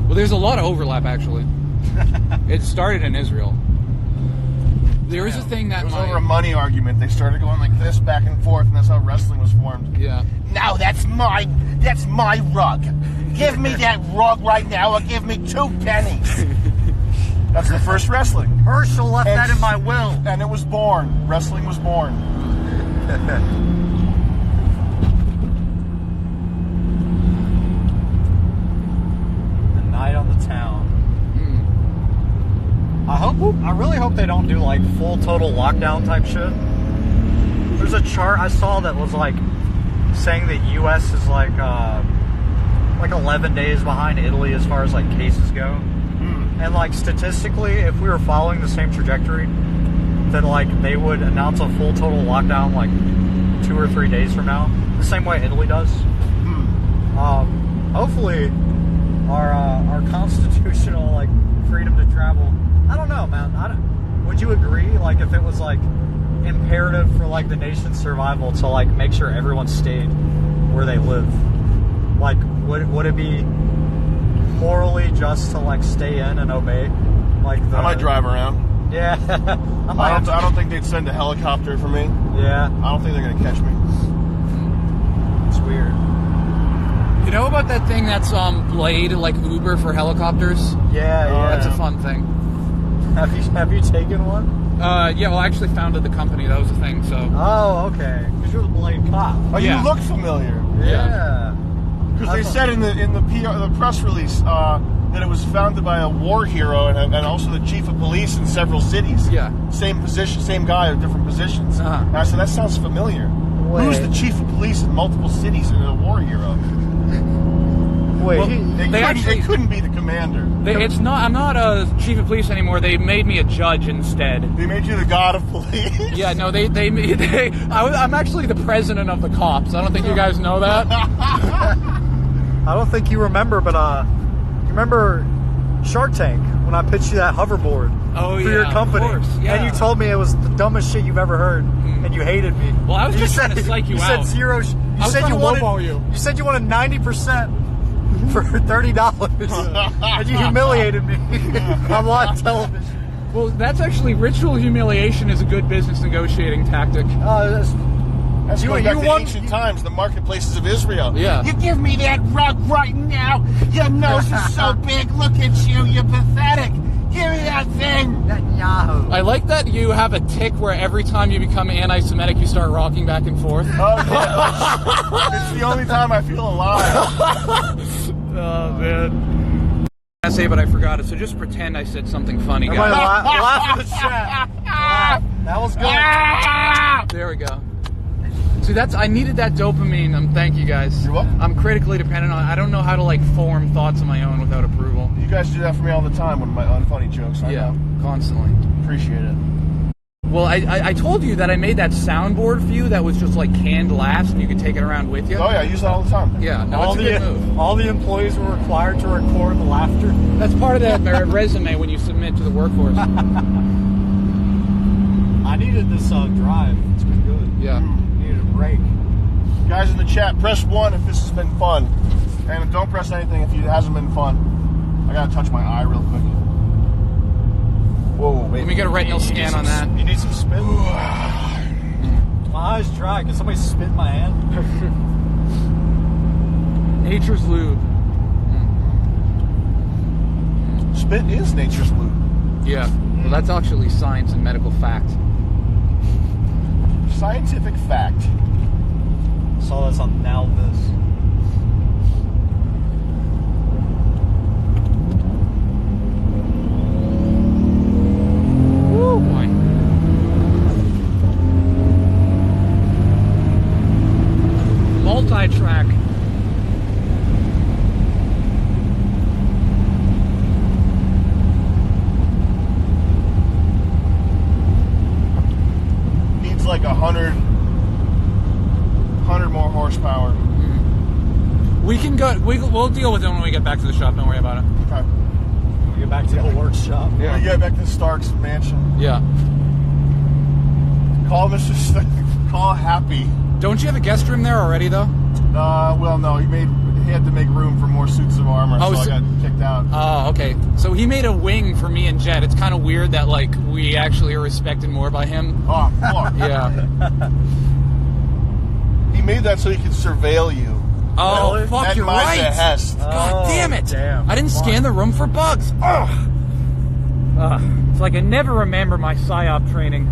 Speaker 1: Well, there's a lot of overlap actually. It started in Israel. There is a thing that
Speaker 2: It was over a money argument. They started going like this back and forth, and that's how wrestling was formed.
Speaker 1: Yeah.
Speaker 2: No, that's my rug. Give me that rug right now, or give me 2 pennies. That's the first wrestling.
Speaker 3: Herschel left that in my will.
Speaker 2: And it was born. Wrestling was born.
Speaker 3: The night on the town. I really hope they don't do like full total lockdown type shit. There's a chart I saw that was like saying that US is like 11 days behind Italy as far as like cases go. And like statistically, if we were following the same trajectory, that like they would announce a full total lockdown like 2 or 3 days from now, the same way Italy does. Hopefully, our constitutional like freedom to travel. I don't know, man. Would you agree? Like, if it was like imperative for like the nation's survival to like make sure everyone stayed where they live, like would it be morally just to like stay in and obey? Like,
Speaker 2: I might drive around.
Speaker 3: Yeah,
Speaker 2: I don't think they'd send a helicopter for me.
Speaker 3: Yeah,
Speaker 2: I don't think they're gonna catch me.
Speaker 3: it's weird.
Speaker 1: You know about that thing that's Blade, like Uber for helicopters?
Speaker 3: Yeah,
Speaker 1: That's a fun thing.
Speaker 3: Have you taken one?
Speaker 1: Yeah, well, I actually founded the company. That was the thing, so.
Speaker 3: Oh, okay. Because you're the Blade cop.
Speaker 2: Oh,
Speaker 1: Yeah.
Speaker 2: you look familiar.
Speaker 3: Yeah.
Speaker 2: Because they said in the press release that it was founded by a war hero and also the chief of police in several cities.
Speaker 1: Yeah.
Speaker 2: Same position, same guy in different positions.
Speaker 1: Uh-huh.
Speaker 2: And I said, that sounds familiar.
Speaker 3: Wait.
Speaker 2: Who's the chief of police in multiple cities and a war hero?
Speaker 3: Wait,
Speaker 1: Well,
Speaker 2: They couldn't be the commander.
Speaker 1: I'm not a chief of police anymore. They made me a judge instead.
Speaker 2: They made you the god of police.
Speaker 1: Yeah, no, I'm actually the president of the cops. I don't think you guys know that.
Speaker 3: I don't think you remember, but you remember Shark Tank when I pitched you that hoverboard
Speaker 1: Oh,
Speaker 3: for
Speaker 1: yeah,
Speaker 3: your company,
Speaker 1: of course, yeah.
Speaker 3: and you told me it was the dumbest shit you've ever heard, and you hated me.
Speaker 1: Well, I was
Speaker 3: You
Speaker 1: just trying to psych you
Speaker 3: you
Speaker 1: out.
Speaker 3: said zero. You
Speaker 1: I was
Speaker 3: said
Speaker 1: trying
Speaker 3: you
Speaker 1: to
Speaker 3: wanted.
Speaker 1: lowball you.
Speaker 3: You said you wanted 90% for $30, and you humiliated me on live television.
Speaker 1: Well, that's actually ritual humiliation is a good business negotiating tactic.
Speaker 2: That's going back to
Speaker 3: won-
Speaker 2: ancient times, the marketplaces of Israel.
Speaker 1: Yeah.
Speaker 2: You give me that rug right now. Your nose is so big. Look at you. You're pathetic. Give me that thing.
Speaker 3: Yahoo.
Speaker 1: I like that you have a tick where every time you become anti-Semitic, you start rocking back and forth.
Speaker 2: Oh, yeah. It's the only time I feel alive.
Speaker 1: Oh, man. I say, but I forgot it, so just pretend I said something funny,
Speaker 3: Everybody
Speaker 1: guys.
Speaker 3: laugh in the chat. Laugh. That was good.
Speaker 1: There we go. See, I needed that dopamine. Thank you, guys.
Speaker 2: You're welcome.
Speaker 1: I'm critically dependent on. I don't know how to like form thoughts of my own without approval.
Speaker 2: You guys do that for me all the time with my unfunny jokes. I know.
Speaker 1: Constantly.
Speaker 2: Appreciate it.
Speaker 1: Well, I told you that I made that soundboard for you that was just like canned laughs and you could take it around with you.
Speaker 2: Oh, yeah. I use that all the time.
Speaker 1: Yeah, no, it's a good move.
Speaker 3: All the employees were required to record the laughter.
Speaker 1: That's part of that resume when you submit to the workforce.
Speaker 3: I needed this drive. It's been good.
Speaker 1: Yeah.
Speaker 3: Needed a break.
Speaker 2: Guys in the chat, press 1 if this has been fun. And don't press anything if it hasn't been fun. I gotta touch my eye real quick. Whoa, wait.
Speaker 1: Let me get a retinal scan on that.
Speaker 3: You need some spit? My eyes dry. Can somebody spit in my hand?
Speaker 1: Nature's lube.
Speaker 2: Spit is nature's lube.
Speaker 1: Yeah. Well, that's actually science and medical fact.
Speaker 2: Scientific fact.
Speaker 3: Saw this on Now This.
Speaker 1: Woo, boy. Multi-track.
Speaker 2: Needs like 100 more horsepower.
Speaker 1: We can go. We'll deal with it when we get back to the shop. Don't worry about it.
Speaker 2: Okay.
Speaker 3: We get back to the workshop.
Speaker 2: Yeah. We get back to Stark's mansion.
Speaker 1: Yeah.
Speaker 2: Call Mr. Call Happy.
Speaker 1: Don't you have a guest room there already, though?
Speaker 2: Well, no. He had to make room for more suits of armor,
Speaker 1: Oh,
Speaker 2: so I
Speaker 1: so-
Speaker 2: got kicked out.
Speaker 1: Oh, okay. So he made a wing for me and Jet. It's kind of weird that like we actually are respected more by him.
Speaker 2: Oh, fuck.
Speaker 1: Yeah.
Speaker 2: He made that so he could surveil you.
Speaker 1: Oh,
Speaker 3: Really?
Speaker 1: fuck!
Speaker 2: At
Speaker 1: You're
Speaker 2: my
Speaker 1: right.
Speaker 2: behest.
Speaker 1: God damn it!
Speaker 3: Damn.
Speaker 1: I didn't scan the room for bugs. Ugh. It's like I never remember my PSYOP training.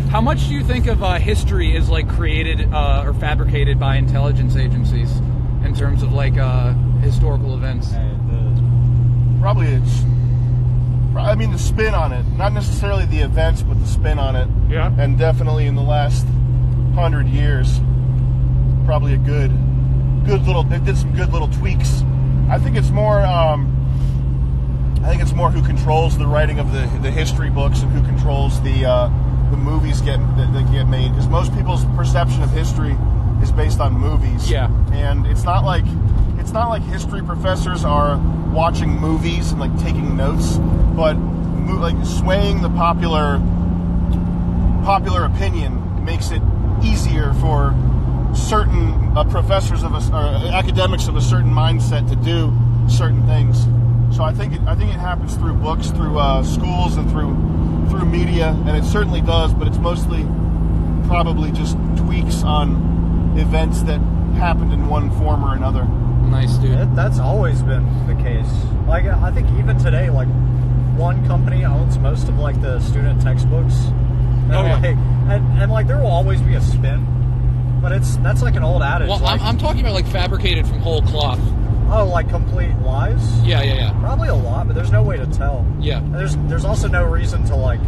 Speaker 1: How much do you think of history is like created or fabricated by intelligence agencies in terms of like historical events?
Speaker 2: Probably the spin on it. Not necessarily the events, but the spin on it.
Speaker 1: Yeah.
Speaker 2: And definitely in the last 100 years, probably a good little, they did some good little tweaks. I think it's more I think it's more who controls the writing of the history books and who controls the movies that get made. Because most people's perception of history is based on movies.
Speaker 1: Yeah.
Speaker 2: And it's not like history professors are watching movies and like taking notes, but like swaying the popular opinion makes it easier for certain professors of academics of a certain mindset to do certain things. So I think it happens through books, through schools, and through media, and it certainly does. But it's mostly probably just tweaks on events that happened in one form or another.
Speaker 1: Nice, dude.
Speaker 3: That's always been the case. Like, I think even today, like, one company owns most of, like, the student textbooks. And,
Speaker 1: Oh, yeah.
Speaker 3: and like, there will always be a spin, but that's like an old adage.
Speaker 1: Well,
Speaker 3: like,
Speaker 1: I'm talking about, like, fabricated from whole cloth.
Speaker 3: oh, like complete lies?
Speaker 1: Yeah.
Speaker 3: Probably a lot, but there's no way to tell.
Speaker 1: Yeah.
Speaker 3: And there's also no reason to, like,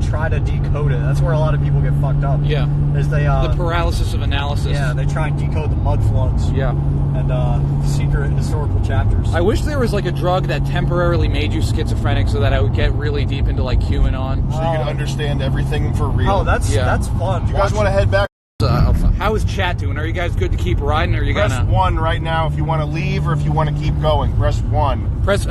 Speaker 3: try to decode it. That's where a lot of people get fucked up.
Speaker 1: Yeah.
Speaker 3: Is they
Speaker 1: The paralysis of analysis.
Speaker 3: yeah, they try and decode the mud floods.
Speaker 1: Yeah.
Speaker 3: And secret historical chapters.
Speaker 1: I wish there was like a drug that temporarily made you schizophrenic so that I would get really deep into like QAnon.
Speaker 2: So you can understand everything for real.
Speaker 3: Oh, that's fun.
Speaker 2: You guys want to head back?
Speaker 1: How is chat doing? Are you guys good to keep riding, or are you
Speaker 2: Press
Speaker 1: gonna
Speaker 2: 1 right now if you want to leave or if you want to keep going. Press 1.
Speaker 1: press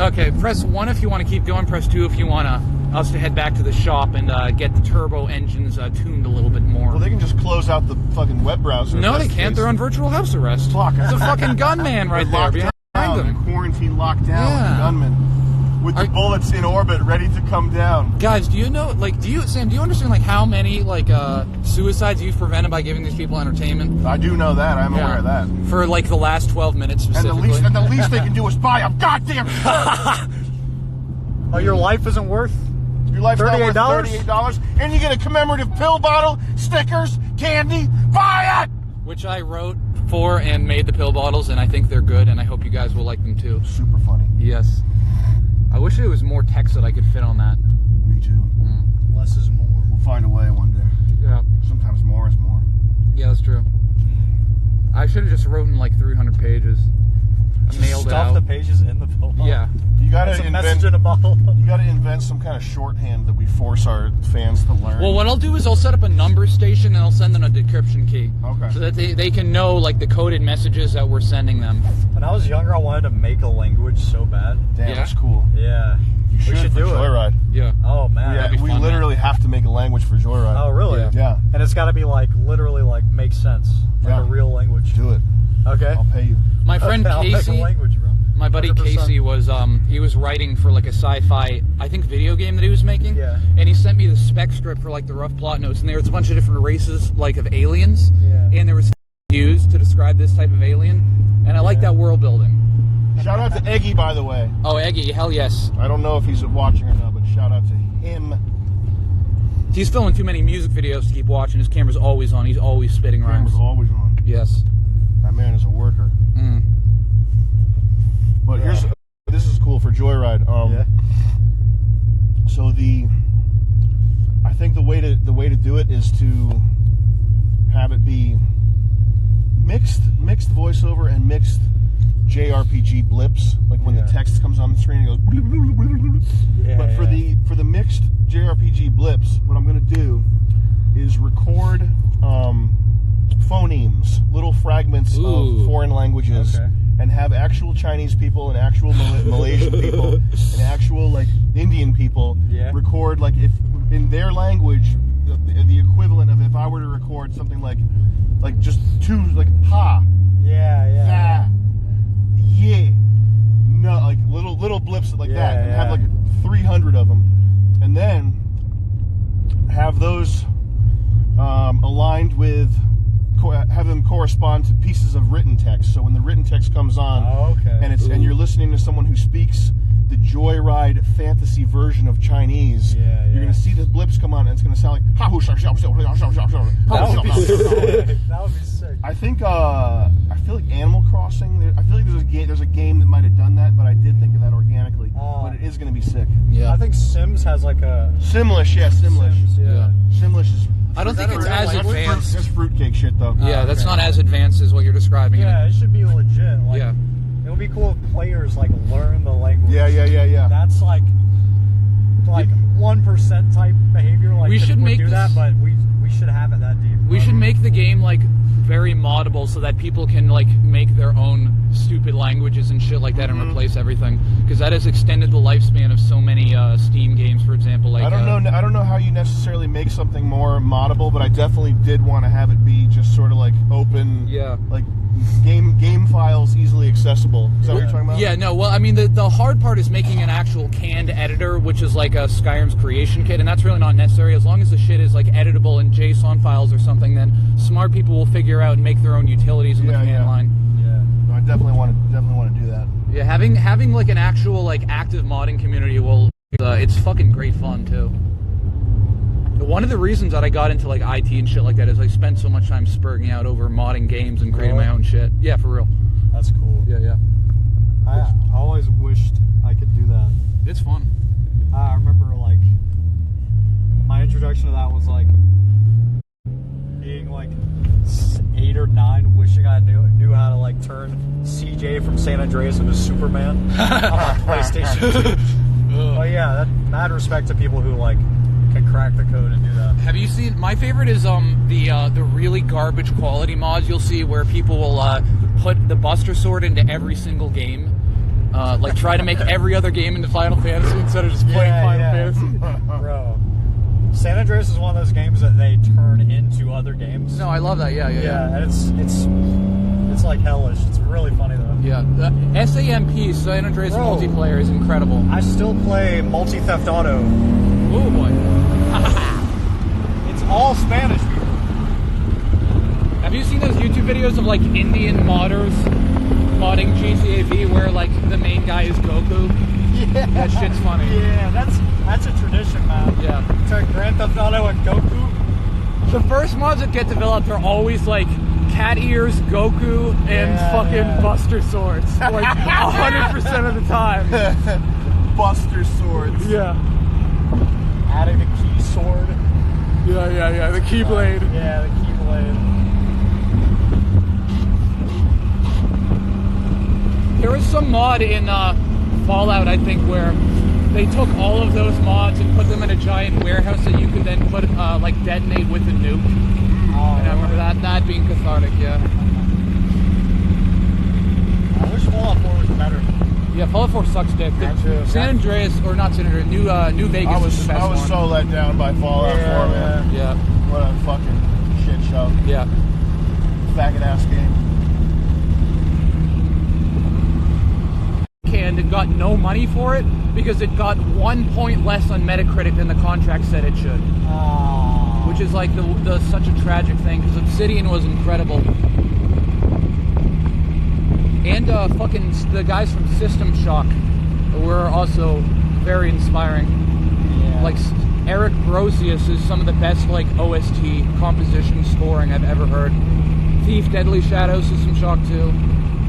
Speaker 1: 1 if you want to keep going, press 2 if you want us to head back to the shop and get the turbo engines tuned a little bit more.
Speaker 2: Well, they can just close out the fucking web browser.
Speaker 1: No,
Speaker 2: if
Speaker 1: they
Speaker 2: that's the
Speaker 1: can't.
Speaker 2: case.
Speaker 1: They're on virtual house arrest.
Speaker 2: Fuck.
Speaker 1: There's a fucking gunman right there
Speaker 2: Locked
Speaker 1: behind
Speaker 2: down,
Speaker 1: them.
Speaker 2: quarantine locked down.
Speaker 1: Yeah.
Speaker 2: Gunman with the bullets in orbit, ready to come down.
Speaker 1: Guys, do you know, like, Sam, do you understand, like, how many, like, suicides you've prevented by giving these people entertainment?
Speaker 2: I do know that. I'm aware of that.
Speaker 1: For, like, the last 12 minutes
Speaker 2: And
Speaker 1: specifically.
Speaker 2: the least they can do is buy a goddamn shirt.
Speaker 3: Oh, your life isn't worth
Speaker 2: Your life's not worth
Speaker 3: $38?
Speaker 2: $38, and you get a commemorative pill bottle, stickers, candy. Buy it.
Speaker 1: Which I wrote for and made the pill bottles, and I think they're good, and I hope you guys will like them, too.
Speaker 2: Super funny.
Speaker 1: Yes. I wish there was more text that I could fit on that.
Speaker 2: Me too.
Speaker 3: less is more.
Speaker 2: We'll find a way one day.
Speaker 1: Yeah.
Speaker 2: Sometimes more is more.
Speaker 1: Yeah, that's true. I should have just written like 300 pages.
Speaker 3: Just
Speaker 1: Nailed it
Speaker 3: stuff
Speaker 1: out.
Speaker 3: the pages in the pill bottle.
Speaker 1: Yeah.
Speaker 2: You gotta
Speaker 3: It's a
Speaker 2: invent.
Speaker 3: message in a bottle.
Speaker 2: You gotta invent some kind of shorthand that we force our fans to learn.
Speaker 1: Well, what I'll do is I'll set up a number station and I'll send them a decryption key.
Speaker 2: Okay.
Speaker 1: So that they can know like the coded messages that we're sending them.
Speaker 3: When I was younger, I wanted to make a language so bad.
Speaker 2: Damn,
Speaker 1: Yeah.
Speaker 2: that's cool.
Speaker 3: Yeah.
Speaker 2: You
Speaker 3: We should
Speaker 2: for
Speaker 3: do it.
Speaker 2: Joyride.
Speaker 1: Yeah.
Speaker 3: Oh, man.
Speaker 1: that'd be
Speaker 2: We
Speaker 1: fun,
Speaker 2: literally have to make a language for Joyride.
Speaker 3: Oh, really?
Speaker 1: Yeah.
Speaker 2: Yeah.
Speaker 3: And it's got to be like, literally like, make sense. Like
Speaker 2: Yeah.
Speaker 3: a real language.
Speaker 2: Do it.
Speaker 3: Okay.
Speaker 2: I'll pay you.
Speaker 1: My friend
Speaker 3: I'll make a
Speaker 1: Casey,
Speaker 3: language, bro.
Speaker 1: my buddy
Speaker 3: 100%.
Speaker 1: Casey was he was writing for like a sci-fi, I think, video game that he was making.
Speaker 3: Yeah.
Speaker 1: And he sent me the spec strip for like the rough plot notes, and there was a bunch of different races like of aliens.
Speaker 3: Yeah.
Speaker 1: And there was used to describe this type of alien, and I like that world building.
Speaker 2: Shout out to Eggy, by the way.
Speaker 1: Oh, Eggy, hell yes.
Speaker 2: I don't know if he's watching or not, but shout out to him.
Speaker 1: He's filming too many music videos to keep watching. His camera's always on. He's always spitting rhymes.
Speaker 2: Camera's always on.
Speaker 1: Yes.
Speaker 2: That man is a worker.
Speaker 1: Mm.
Speaker 2: But this is cool for Joyride.
Speaker 3: Yeah.
Speaker 2: So I think the way to do it is to have it be mixed voiceover and mixed JRPG blips, like when the text comes on the screen, it goes.
Speaker 3: Yeah,
Speaker 2: But for the mixed JRPG blips, what I'm going to do is record phonemes, little fragments
Speaker 1: Ooh.
Speaker 2: of foreign languages,
Speaker 3: Okay.
Speaker 2: and have actual Chinese people and actual Malaysian people and actual like Indian people record like if in their language the equivalent of if I were to record something like just two like ha.
Speaker 3: Yeah.
Speaker 2: Yeah, no, like little blips like that, and have
Speaker 3: Yeah.
Speaker 2: like 300 of them, and then have those aligned with, have them correspond to pieces of written text. So when the written text comes on, and you're listening to someone who speaks the Joyride fantasy version of Chinese, you're gonna see the blips come on, and it's gonna sound like
Speaker 3: That would be sick. That would be sick.
Speaker 2: I think I feel like Animal Crossing. I feel like there's a game that might have done that, but I did think of that organically. But it is going to be sick.
Speaker 1: Yeah.
Speaker 3: I think Sims has like a...
Speaker 2: Simlish, yeah, Simlish.
Speaker 3: Sims, yeah.
Speaker 2: Simlish is.
Speaker 1: I don't think it's as
Speaker 2: That's
Speaker 1: advanced.
Speaker 2: fruitcake shit though.
Speaker 1: Yeah, that's not as advanced as what you're describing.
Speaker 3: Yeah, it should be legit. Like,
Speaker 1: Yeah.
Speaker 3: It would be cool if players like learn the language.
Speaker 2: Yeah.
Speaker 3: That's like 1% type behavior. Like
Speaker 1: We should make
Speaker 3: do
Speaker 1: this-
Speaker 3: that, but we should have it that deep.
Speaker 1: We should make the game like very moddable so that people can like make their own stupid languages and shit like that and replace everything, because that has extended the lifespan of so many Steam games, for example. Like
Speaker 2: I don't know how you necessarily make something more moddable, but I definitely did want to have it be just sort of like open, like game files easily accessible. Is that what you're talking about?
Speaker 1: Yeah, no, well, I mean, the hard part is making an actual canned editor, which is like a Skyrim's creation kit, and that's really not necessary. As long as the shit is like editable in JSON files or something, then smart people will figure out and make their own utilities in the command line.
Speaker 2: No, I definitely want to do that.
Speaker 1: Yeah, having like an actual like active modding community will it's fucking great fun too. One of the reasons that I got into like IT and shit like that is I spent so much time spurging out over modding games and creating my own shit. Yeah, for real.
Speaker 3: That's cool.
Speaker 1: Yeah.
Speaker 3: I always wished I could do that.
Speaker 1: It's fun.
Speaker 3: I remember like my introduction to that was like being like 8 or 9, wishing I knew how to like turn CJ from San Andreas into Superman on my PlayStation 2. Oh yeah, that mad respect to people who like can crack the code and do that.
Speaker 1: Have you seen? My favorite is the really garbage quality mods you'll see where people will put the Buster Sword into every single game. Like try to make every other game into Final Fantasy instead of just playing Final Fantasy.
Speaker 3: Bro, San Andreas is one of those games that they turn into other games.
Speaker 1: No, I love that. Yeah.
Speaker 3: And it's like hellish. It's really funny though.
Speaker 1: Yeah, the SAMP, San Andreas multiplayer, is incredible.
Speaker 3: I still play Multi Theft Auto.
Speaker 1: Oh boy.
Speaker 3: It's all Spanish people.
Speaker 1: Have you seen those YouTube videos of like Indian modders modding GTA V where like the main guy is Goku?
Speaker 3: Yeah.
Speaker 1: That shit's funny.
Speaker 3: Yeah, that's a tradition, man.
Speaker 1: Yeah.
Speaker 3: Turn Grand Theft Auto and Goku.
Speaker 1: The first mods that get developed are always like cat ears, Goku, and fucking Buster Swords. Like 100% of the time.
Speaker 2: Buster Swords.
Speaker 1: Yeah.
Speaker 3: Adding the key sword.
Speaker 1: Yeah. The Keyblade.
Speaker 3: Yeah, the Keyblade.
Speaker 1: There was some mod in Fallout, I think, where they took all of those mods and put them in a giant warehouse that you could then put like detonate with a nuke. And I remember that being cathartic. Yeah.
Speaker 3: I wish Fallout 4 was better.
Speaker 1: Yeah, Fallout 4 sucks dick. San Andreas, or not San Andreas, New Vegas is the best one.
Speaker 2: I was so let down by Fallout 4, man.
Speaker 1: Yeah.
Speaker 2: What a fucking shit show.
Speaker 1: Yeah.
Speaker 2: Faggot ass game.
Speaker 1: And it got no money for it because it got 1 point less on Metacritic than the contract said it should. Which is like the such a tragic thing, because Obsidian was incredible. And fucking the guys from System Shock were also very inspiring.
Speaker 3: Yeah.
Speaker 1: Like Eric Brosius is some of the best like OST composition scoring I've ever heard. Thief, Deadly Shadows, System Shock 2,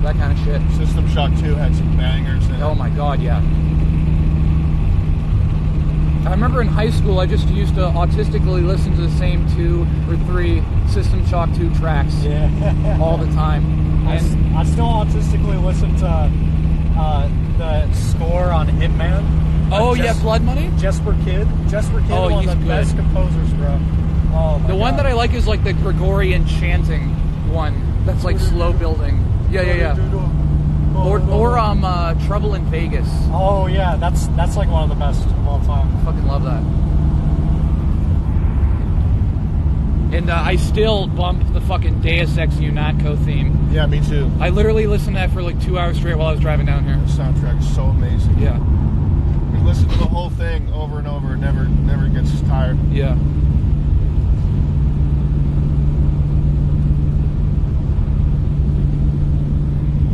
Speaker 1: that kind of shit.
Speaker 2: System Shock 2 had some bangers in it.
Speaker 1: Oh my god, yeah. I remember in high school I just used to autistically listen to the same 2 or 3 System Shock 2 tracks all the time. And
Speaker 3: I still autistically listen to the score on Hitman.
Speaker 1: oh yeah, Blood Money?
Speaker 3: Jesper Kidd. Jesper Kidd,
Speaker 1: Oh,
Speaker 3: one
Speaker 1: he's
Speaker 3: of the
Speaker 1: good.
Speaker 3: best composers, bro. Oh my
Speaker 1: The one
Speaker 3: God.
Speaker 1: that I like is like the Gregorian chanting one that's like slow building. Yeah. Or Trouble in Vegas.
Speaker 3: Oh yeah, that's like one of the best of all time.
Speaker 1: Fucking love that. And I still bump the fucking Deus Ex Unatco theme.
Speaker 2: Yeah, me too.
Speaker 1: I literally listened to that for like 2 hours straight while I was driving down here.
Speaker 2: The soundtrack is so amazing.
Speaker 1: Yeah.
Speaker 2: You listen to the whole thing over and over, it never gets tired.
Speaker 1: Yeah.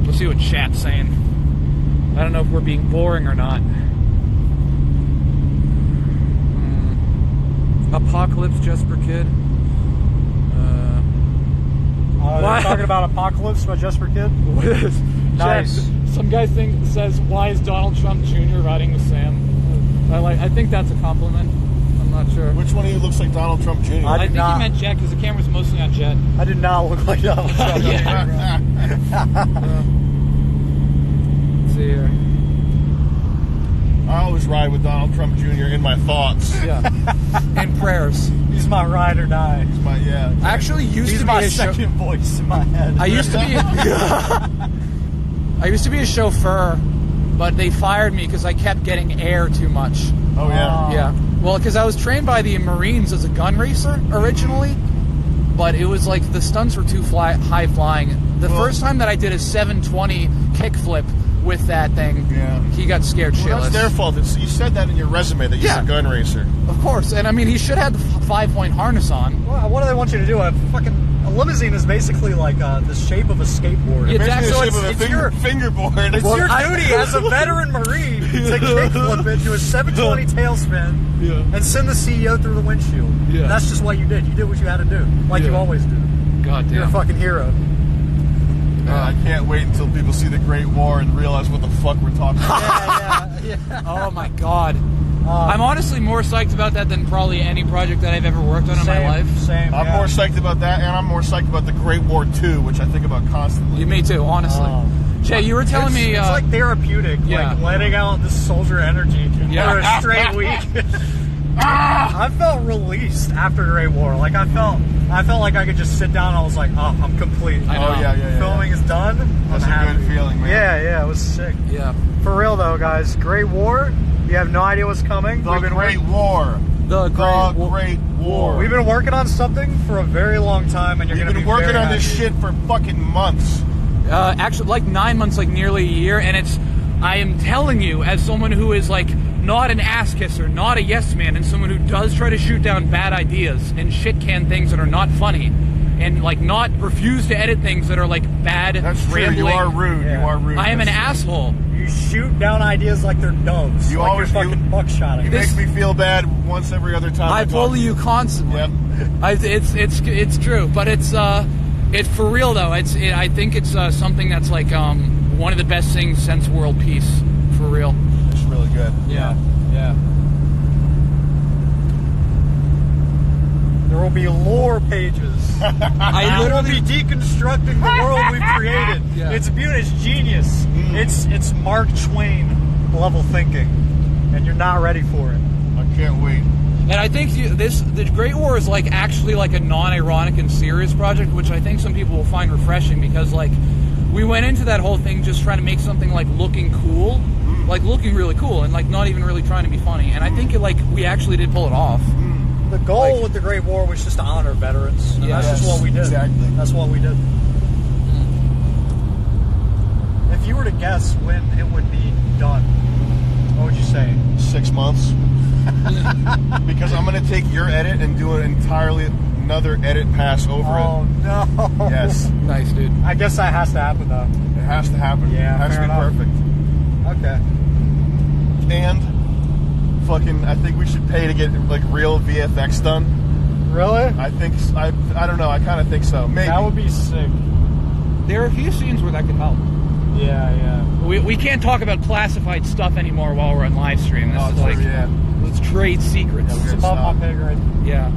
Speaker 1: We'll see what chat's saying. I don't know if we're being boring or not. Apocalypse, Jesper Kidd.
Speaker 3: They're talking about Apocalypse by Jesper Kidd.
Speaker 1: What is?
Speaker 3: Nice.
Speaker 1: Some guy says, "Why is Donald Trump Jr. riding with Sam?" I think that's a compliment. I'm not sure.
Speaker 2: Which one of you looks like Donald Trump Jr.?
Speaker 1: I think he meant Jet because the camera's mostly on Jet.
Speaker 3: I did not look like Donald Trump.
Speaker 1: see here.
Speaker 2: I always ride with Donald Trump Jr. in my thoughts.
Speaker 1: Yeah. And prayers.
Speaker 3: He's my ride or die.
Speaker 2: He's my, yeah.
Speaker 1: I actually used
Speaker 3: He's
Speaker 1: to be
Speaker 3: my
Speaker 1: a
Speaker 3: second voice in my head.
Speaker 1: I used to be I used to be a chauffeur, but they fired me because I kept getting air too much.
Speaker 2: Oh, yeah.
Speaker 1: Yeah. Well, because I was trained by the Marines as a gun racer originally, but it was like the stunts were too high flying. The first time that I did a 720 kickflip with that thing, he got scared shitless.
Speaker 2: Well, that's their fault. You said that in your resume that you're a gun racer.
Speaker 1: Of course. And I mean, he should have the 5-point harness on.
Speaker 3: Well, what do they want you to do? A limousine is basically like the shape of a skateboard.
Speaker 1: Yeah,
Speaker 2: Basically
Speaker 1: so
Speaker 2: the shape of a fingerboard.
Speaker 3: It's your duty as a veteran Marine to kickflip it, do a 720 tailspin, and send the CEO through the windshield.
Speaker 1: Yeah.
Speaker 3: And that's just what you did. You did what you had to do, like you always do.
Speaker 1: God damn.
Speaker 3: You're a fucking hero.
Speaker 2: I can't wait until people see the Great War and realize what the fuck we're talking about.
Speaker 3: Yeah.
Speaker 1: Oh my god. I'm honestly more psyched about that than probably any project that I've ever worked on in my life.
Speaker 3: Same.
Speaker 2: I'm more psyched about that, and I'm more psyched about the Great War 2, which I think about constantly.
Speaker 1: Me too, honestly. Jay, you were telling me...
Speaker 3: It's like therapeutic, like letting out this soldier energy for a straight week. I felt released after Great War. Like I felt like I could just sit down and I was like, oh, I'm complete.
Speaker 1: I know.
Speaker 2: Oh, yeah.
Speaker 3: Filming is done.
Speaker 2: That's
Speaker 3: I'm
Speaker 2: a
Speaker 3: happy.
Speaker 2: good feeling, man.
Speaker 3: Yeah, it was sick.
Speaker 1: Yeah.
Speaker 3: For real though, guys, Great War. You have no idea what's coming.
Speaker 2: The Great War.
Speaker 1: The
Speaker 2: Great War.
Speaker 3: We've been working on something for a very long time, and you're going to be
Speaker 2: working
Speaker 3: very
Speaker 2: on this
Speaker 3: happy.
Speaker 2: shit for fucking months.
Speaker 1: Actually, like 9 months, like nearly a year, and I am telling you, as someone who is like not an ass kisser, not a yes man, and someone who does try to shoot down bad ideas and shit can things that are not funny, and like not refuse to edit things that are like bad.
Speaker 2: That's true.
Speaker 1: rambling.
Speaker 2: You are rude.
Speaker 3: Yeah.
Speaker 2: You are rude.
Speaker 1: I am an asshole.
Speaker 3: You shoot down ideas like they're doves.
Speaker 2: You
Speaker 3: like
Speaker 2: always
Speaker 3: you're fucking buckshotting.
Speaker 2: You make me feel bad once every other time.
Speaker 1: I bully you constantly.
Speaker 2: Yep.
Speaker 1: It's true, but it's for real though. I think it's something that's like one of the best things since world peace. For real.
Speaker 2: It's really good.
Speaker 1: Yeah.
Speaker 3: There will be lore pages.
Speaker 1: I
Speaker 3: will
Speaker 1: literally
Speaker 3: be deconstructing the world we've created.
Speaker 1: Yeah.
Speaker 3: It's beautiful. It's genius. It's Mark Twain level thinking, and you're not ready for it.
Speaker 2: I can't wait.
Speaker 1: And I think the Great War is like actually like a non-ironic and serious project, which I think some people will find refreshing because like we went into that whole thing just trying to make something like looking cool, like looking really cool, and like not even really trying to be funny. And I think we actually did pull it off.
Speaker 3: The goal with the Great War was just to honor veterans. And that's just what we did.
Speaker 2: Exactly.
Speaker 3: That's what we did. If you were to guess when it would be done, what would you say?
Speaker 2: 6 months. Because I'm going to take your edit and do an entirely another edit pass over
Speaker 3: Oh, no.
Speaker 2: Yes.
Speaker 1: Nice, dude.
Speaker 3: I guess that has to happen, though.
Speaker 2: It has to happen.
Speaker 3: Yeah,
Speaker 2: It has
Speaker 3: fair
Speaker 2: to be
Speaker 3: enough.
Speaker 2: perfect.
Speaker 3: Okay.
Speaker 2: And fucking, I think we should pay to get like real VFX done.
Speaker 3: Really?
Speaker 2: I think, I don't know, I kind of think so. Maybe.
Speaker 3: That would be sick.
Speaker 1: There are a few scenes where that could help.
Speaker 3: Yeah.
Speaker 1: We can't talk about classified stuff anymore while we're on live stream. This is like let's trade secrets.
Speaker 3: It's above my pay grade.
Speaker 1: Yeah.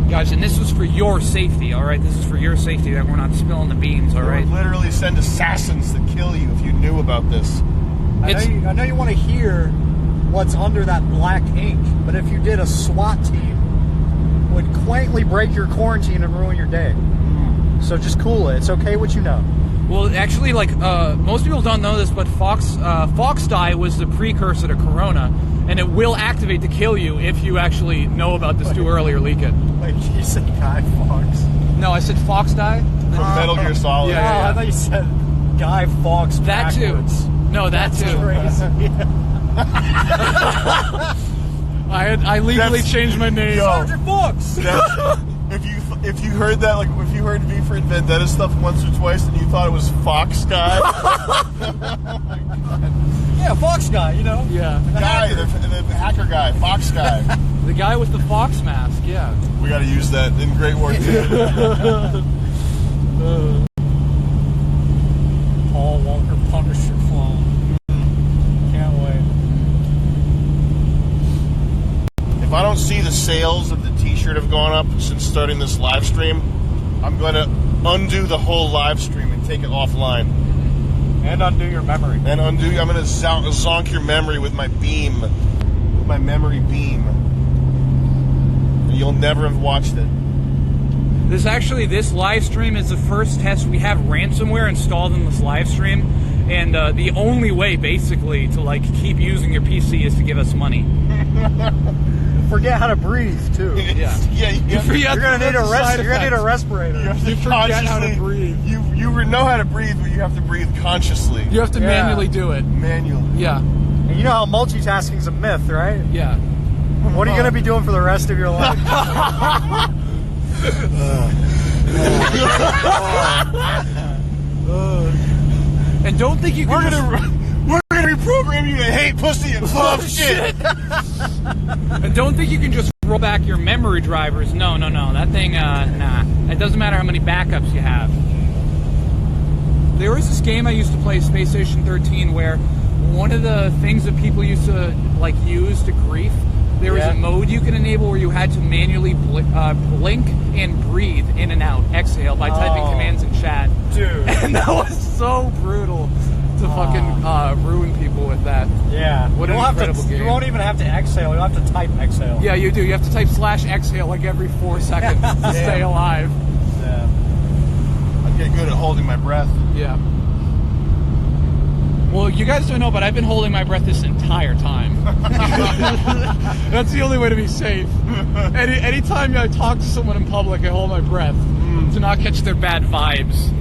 Speaker 1: Guys, and this was for your safety, all right? This is for your safety that we're not spilling the beans, all
Speaker 2: They
Speaker 1: right?
Speaker 2: would literally send assassins to kill you if you knew about this.
Speaker 3: I know you want to hear what's under that black ink, but if you did, a SWAT team would quaintly break your quarantine and ruin your day. So just cool it. It's okay what you know.
Speaker 1: Well, actually, like, most people don't know this, but Fox dye was the precursor to Corona, and it will activate to kill you if you actually know about this too early or leak it.
Speaker 3: Like you said, Guy Fawkes.
Speaker 1: No, I said Fox dye.
Speaker 2: From Metal Gear Solid.
Speaker 1: Yeah.
Speaker 3: I thought you said Guy Fawkes
Speaker 1: That
Speaker 3: backwards.
Speaker 1: too. No, that
Speaker 3: That's
Speaker 1: too.
Speaker 3: crazy.
Speaker 1: I legally changed my name.
Speaker 3: Sergeant Fawkes.
Speaker 2: If you heard that, like if you heard V for Vendetta stuff once or twice and you thought it was Fox Guy,
Speaker 3: Yeah, Fox guy, you know.
Speaker 1: Yeah.
Speaker 2: the hacker guy, Fox Guy.
Speaker 1: The guy with the fox mask, yeah.
Speaker 2: We got to use that in Great War 2.
Speaker 3: Paul Walker Punisher clone. Can't wait.
Speaker 2: If I don't see the sales of the T-shirt have gone up since starting this live stream, I'm going to undo the whole live stream and take it offline.
Speaker 3: And undo your memory.
Speaker 2: And I'm gonna zonk your memory with my beam. With my memory beam. And you'll never have watched it.
Speaker 1: This live stream is the first test. We have ransomware installed in this live stream, and the only way basically to like keep using your PC is to give us money.
Speaker 3: Forget how to breathe too.
Speaker 1: Yeah.
Speaker 2: Yeah,
Speaker 3: You're gonna need a respirator.
Speaker 2: You have to
Speaker 1: forget how to breathe.
Speaker 2: You know how to breathe, but you have to breathe consciously.
Speaker 1: You have to manually do it.
Speaker 2: Manually.
Speaker 1: Yeah.
Speaker 3: And you know how multitasking's a myth, right?
Speaker 1: Yeah.
Speaker 3: What are you gonna be doing for the rest of your life?
Speaker 1: And don't think you can.
Speaker 2: We're gonna reprogram you to hate pussy and love shit.
Speaker 1: And don't think you can just roll back your memory drivers. No. That thing, nah. It doesn't matter how many backups you have. There was this game I used to play, Space Station 13, where one of the things that people used to like use to grief, there was a mode you can enable where you had to manually blink and breathe in and out, exhale, by typing commands in chat.
Speaker 3: Dude.
Speaker 1: And that was so brutal to fucking ruin people with that.
Speaker 3: Yeah.
Speaker 1: What an incredible game.
Speaker 3: You won't even have to exhale. You'll have to type exhale.
Speaker 1: Yeah, you do. You have to type /exhale like every 4 seconds to stay alive.
Speaker 3: Yeah.
Speaker 2: I get good at holding my breath.
Speaker 1: Yeah. Well, you guys don't know, but I've been holding my breath this entire time. That's the only way to be safe. Anytime I talk to someone in public, I hold my breath to not catch their bad vibes.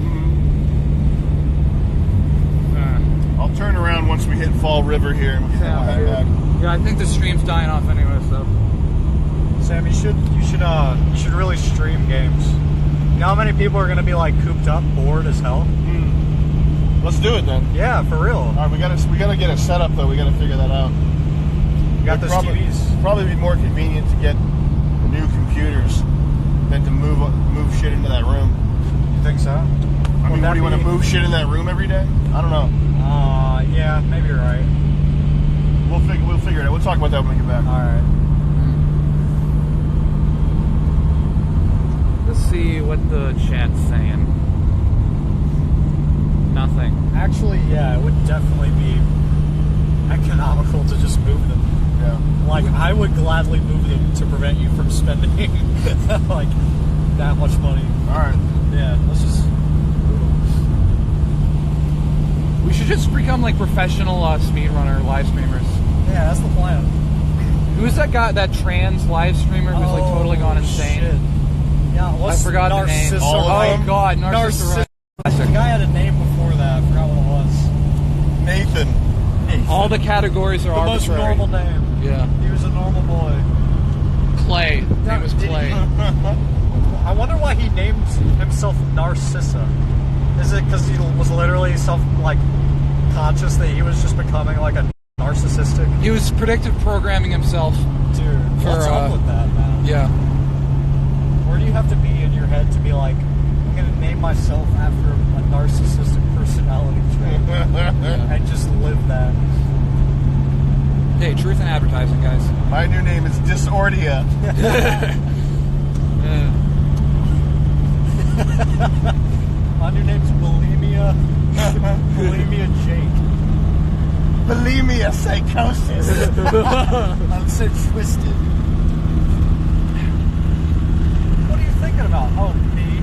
Speaker 2: I'll turn around once we hit Fall River here and we'll head back.
Speaker 1: Yeah, I think the stream's dying off anyway, so.
Speaker 3: Sam, you should really stream games. You know how many people are gonna be like cooped up, bored as hell?
Speaker 2: Let's do it then.
Speaker 3: Yeah, for real.
Speaker 2: All right, we gotta get a setup though. We gotta figure that out.
Speaker 3: You got those TVs.
Speaker 2: Probably be more convenient to get new computers than to move shit into that room.
Speaker 3: You think so?
Speaker 2: I mean, what, do you want to move shit in that room every day? I don't know.
Speaker 3: Yeah, maybe you're right.
Speaker 2: We'll figure it out. We'll talk about that when we get back.
Speaker 3: All right.
Speaker 1: Let's see what the chat's saying. Nothing.
Speaker 3: Actually, yeah, it would definitely be economical to just move them.
Speaker 2: Yeah.
Speaker 3: Like, I would gladly move them to prevent you from spending like that much money.
Speaker 2: All right.
Speaker 3: Yeah, let's just.
Speaker 1: We should just become like professional speedrunner live streamers.
Speaker 3: Yeah, that's the plan.
Speaker 1: Who's that guy, that trans live streamer who's like totally gone insane?
Speaker 3: Shit. Yeah,
Speaker 1: I forgot the name. Oh god, Narcissus.
Speaker 3: The guy had a name before that. I forgot what it was.
Speaker 2: Nathan.
Speaker 1: All the categories are
Speaker 3: the most
Speaker 1: arbitrary.
Speaker 3: normal name.
Speaker 1: Yeah.
Speaker 3: He was a normal boy.
Speaker 1: Clay. His name was Clay.
Speaker 3: I wonder why he named himself Narcissa. Is it because he was literally conscious that he was just becoming like a narcissistic?
Speaker 1: He was predictive programming himself.
Speaker 3: Dude, what's up with that, man?
Speaker 1: Yeah.
Speaker 3: Where do you have to be in your head to be like, I'm going to name myself after a narcissistic personality trait and just live that?
Speaker 1: Hey, truth in advertising, guys.
Speaker 2: My new name is Disordia.
Speaker 3: My new name's Bulimia. Bulimia Jake.
Speaker 2: Bulimia psychosis.
Speaker 3: I'm so twisted. What are you thinking about? Oh, me.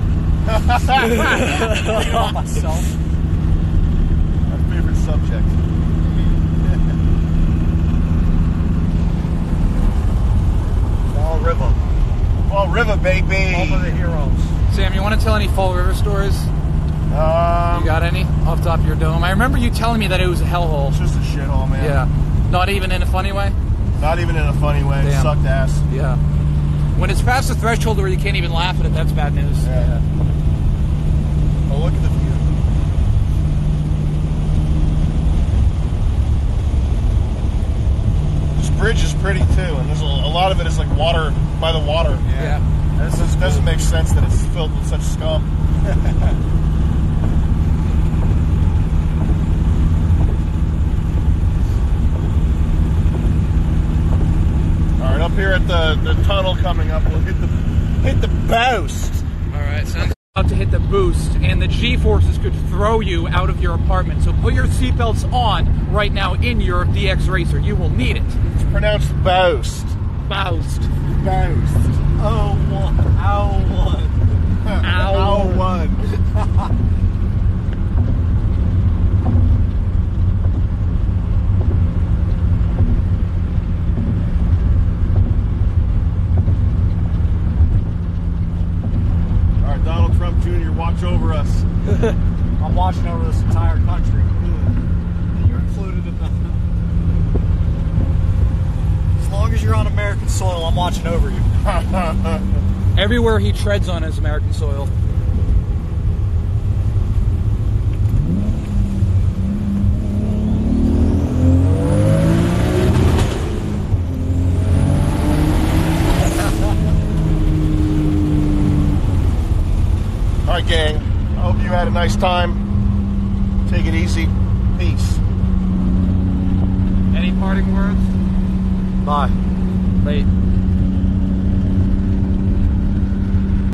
Speaker 3: Thinking about myself.
Speaker 2: My favorite subject.
Speaker 3: Fall River.
Speaker 2: Fall River, baby.
Speaker 3: Home of the heroes.
Speaker 1: Sam, you want to tell any Fall River stories? You got any off the top of your dome? I remember you telling me that it was a hellhole.
Speaker 2: It's just a shithole, man.
Speaker 1: Yeah. Not even in a funny way?
Speaker 2: Not even in a funny way.
Speaker 1: Damn.
Speaker 2: Sucked ass.
Speaker 1: Yeah. When it's past the threshold where you can't even laugh at it, that's bad news.
Speaker 2: Yeah. Oh, look at the view. This bridge is pretty too, and there's a lot of it is like water by the water.
Speaker 1: Yeah.
Speaker 2: This doesn't make sense that it's filled with such scum. All right, up here at the tunnel coming up, we'll hit the boost.
Speaker 1: All right, sounds about to hit the boost, and the G-forces could throw you out of your apartment. So put your seatbelts on right now in your DX Racer. You will need it.
Speaker 2: It's pronounced boast.
Speaker 1: Boost.
Speaker 2: Boast.
Speaker 3: Oh, one. Ow, one.
Speaker 2: Ow, one. All right, Donald Trump Jr., watch over us.
Speaker 3: I'm watching over this entire country. You're included in that. As long as you're on American soil, I'm watching over you.
Speaker 1: Everywhere he treads on is American soil.
Speaker 2: All right, gang. I hope you had a nice time. Take it easy. Peace.
Speaker 1: Any parting words?
Speaker 3: Bye.
Speaker 1: Late.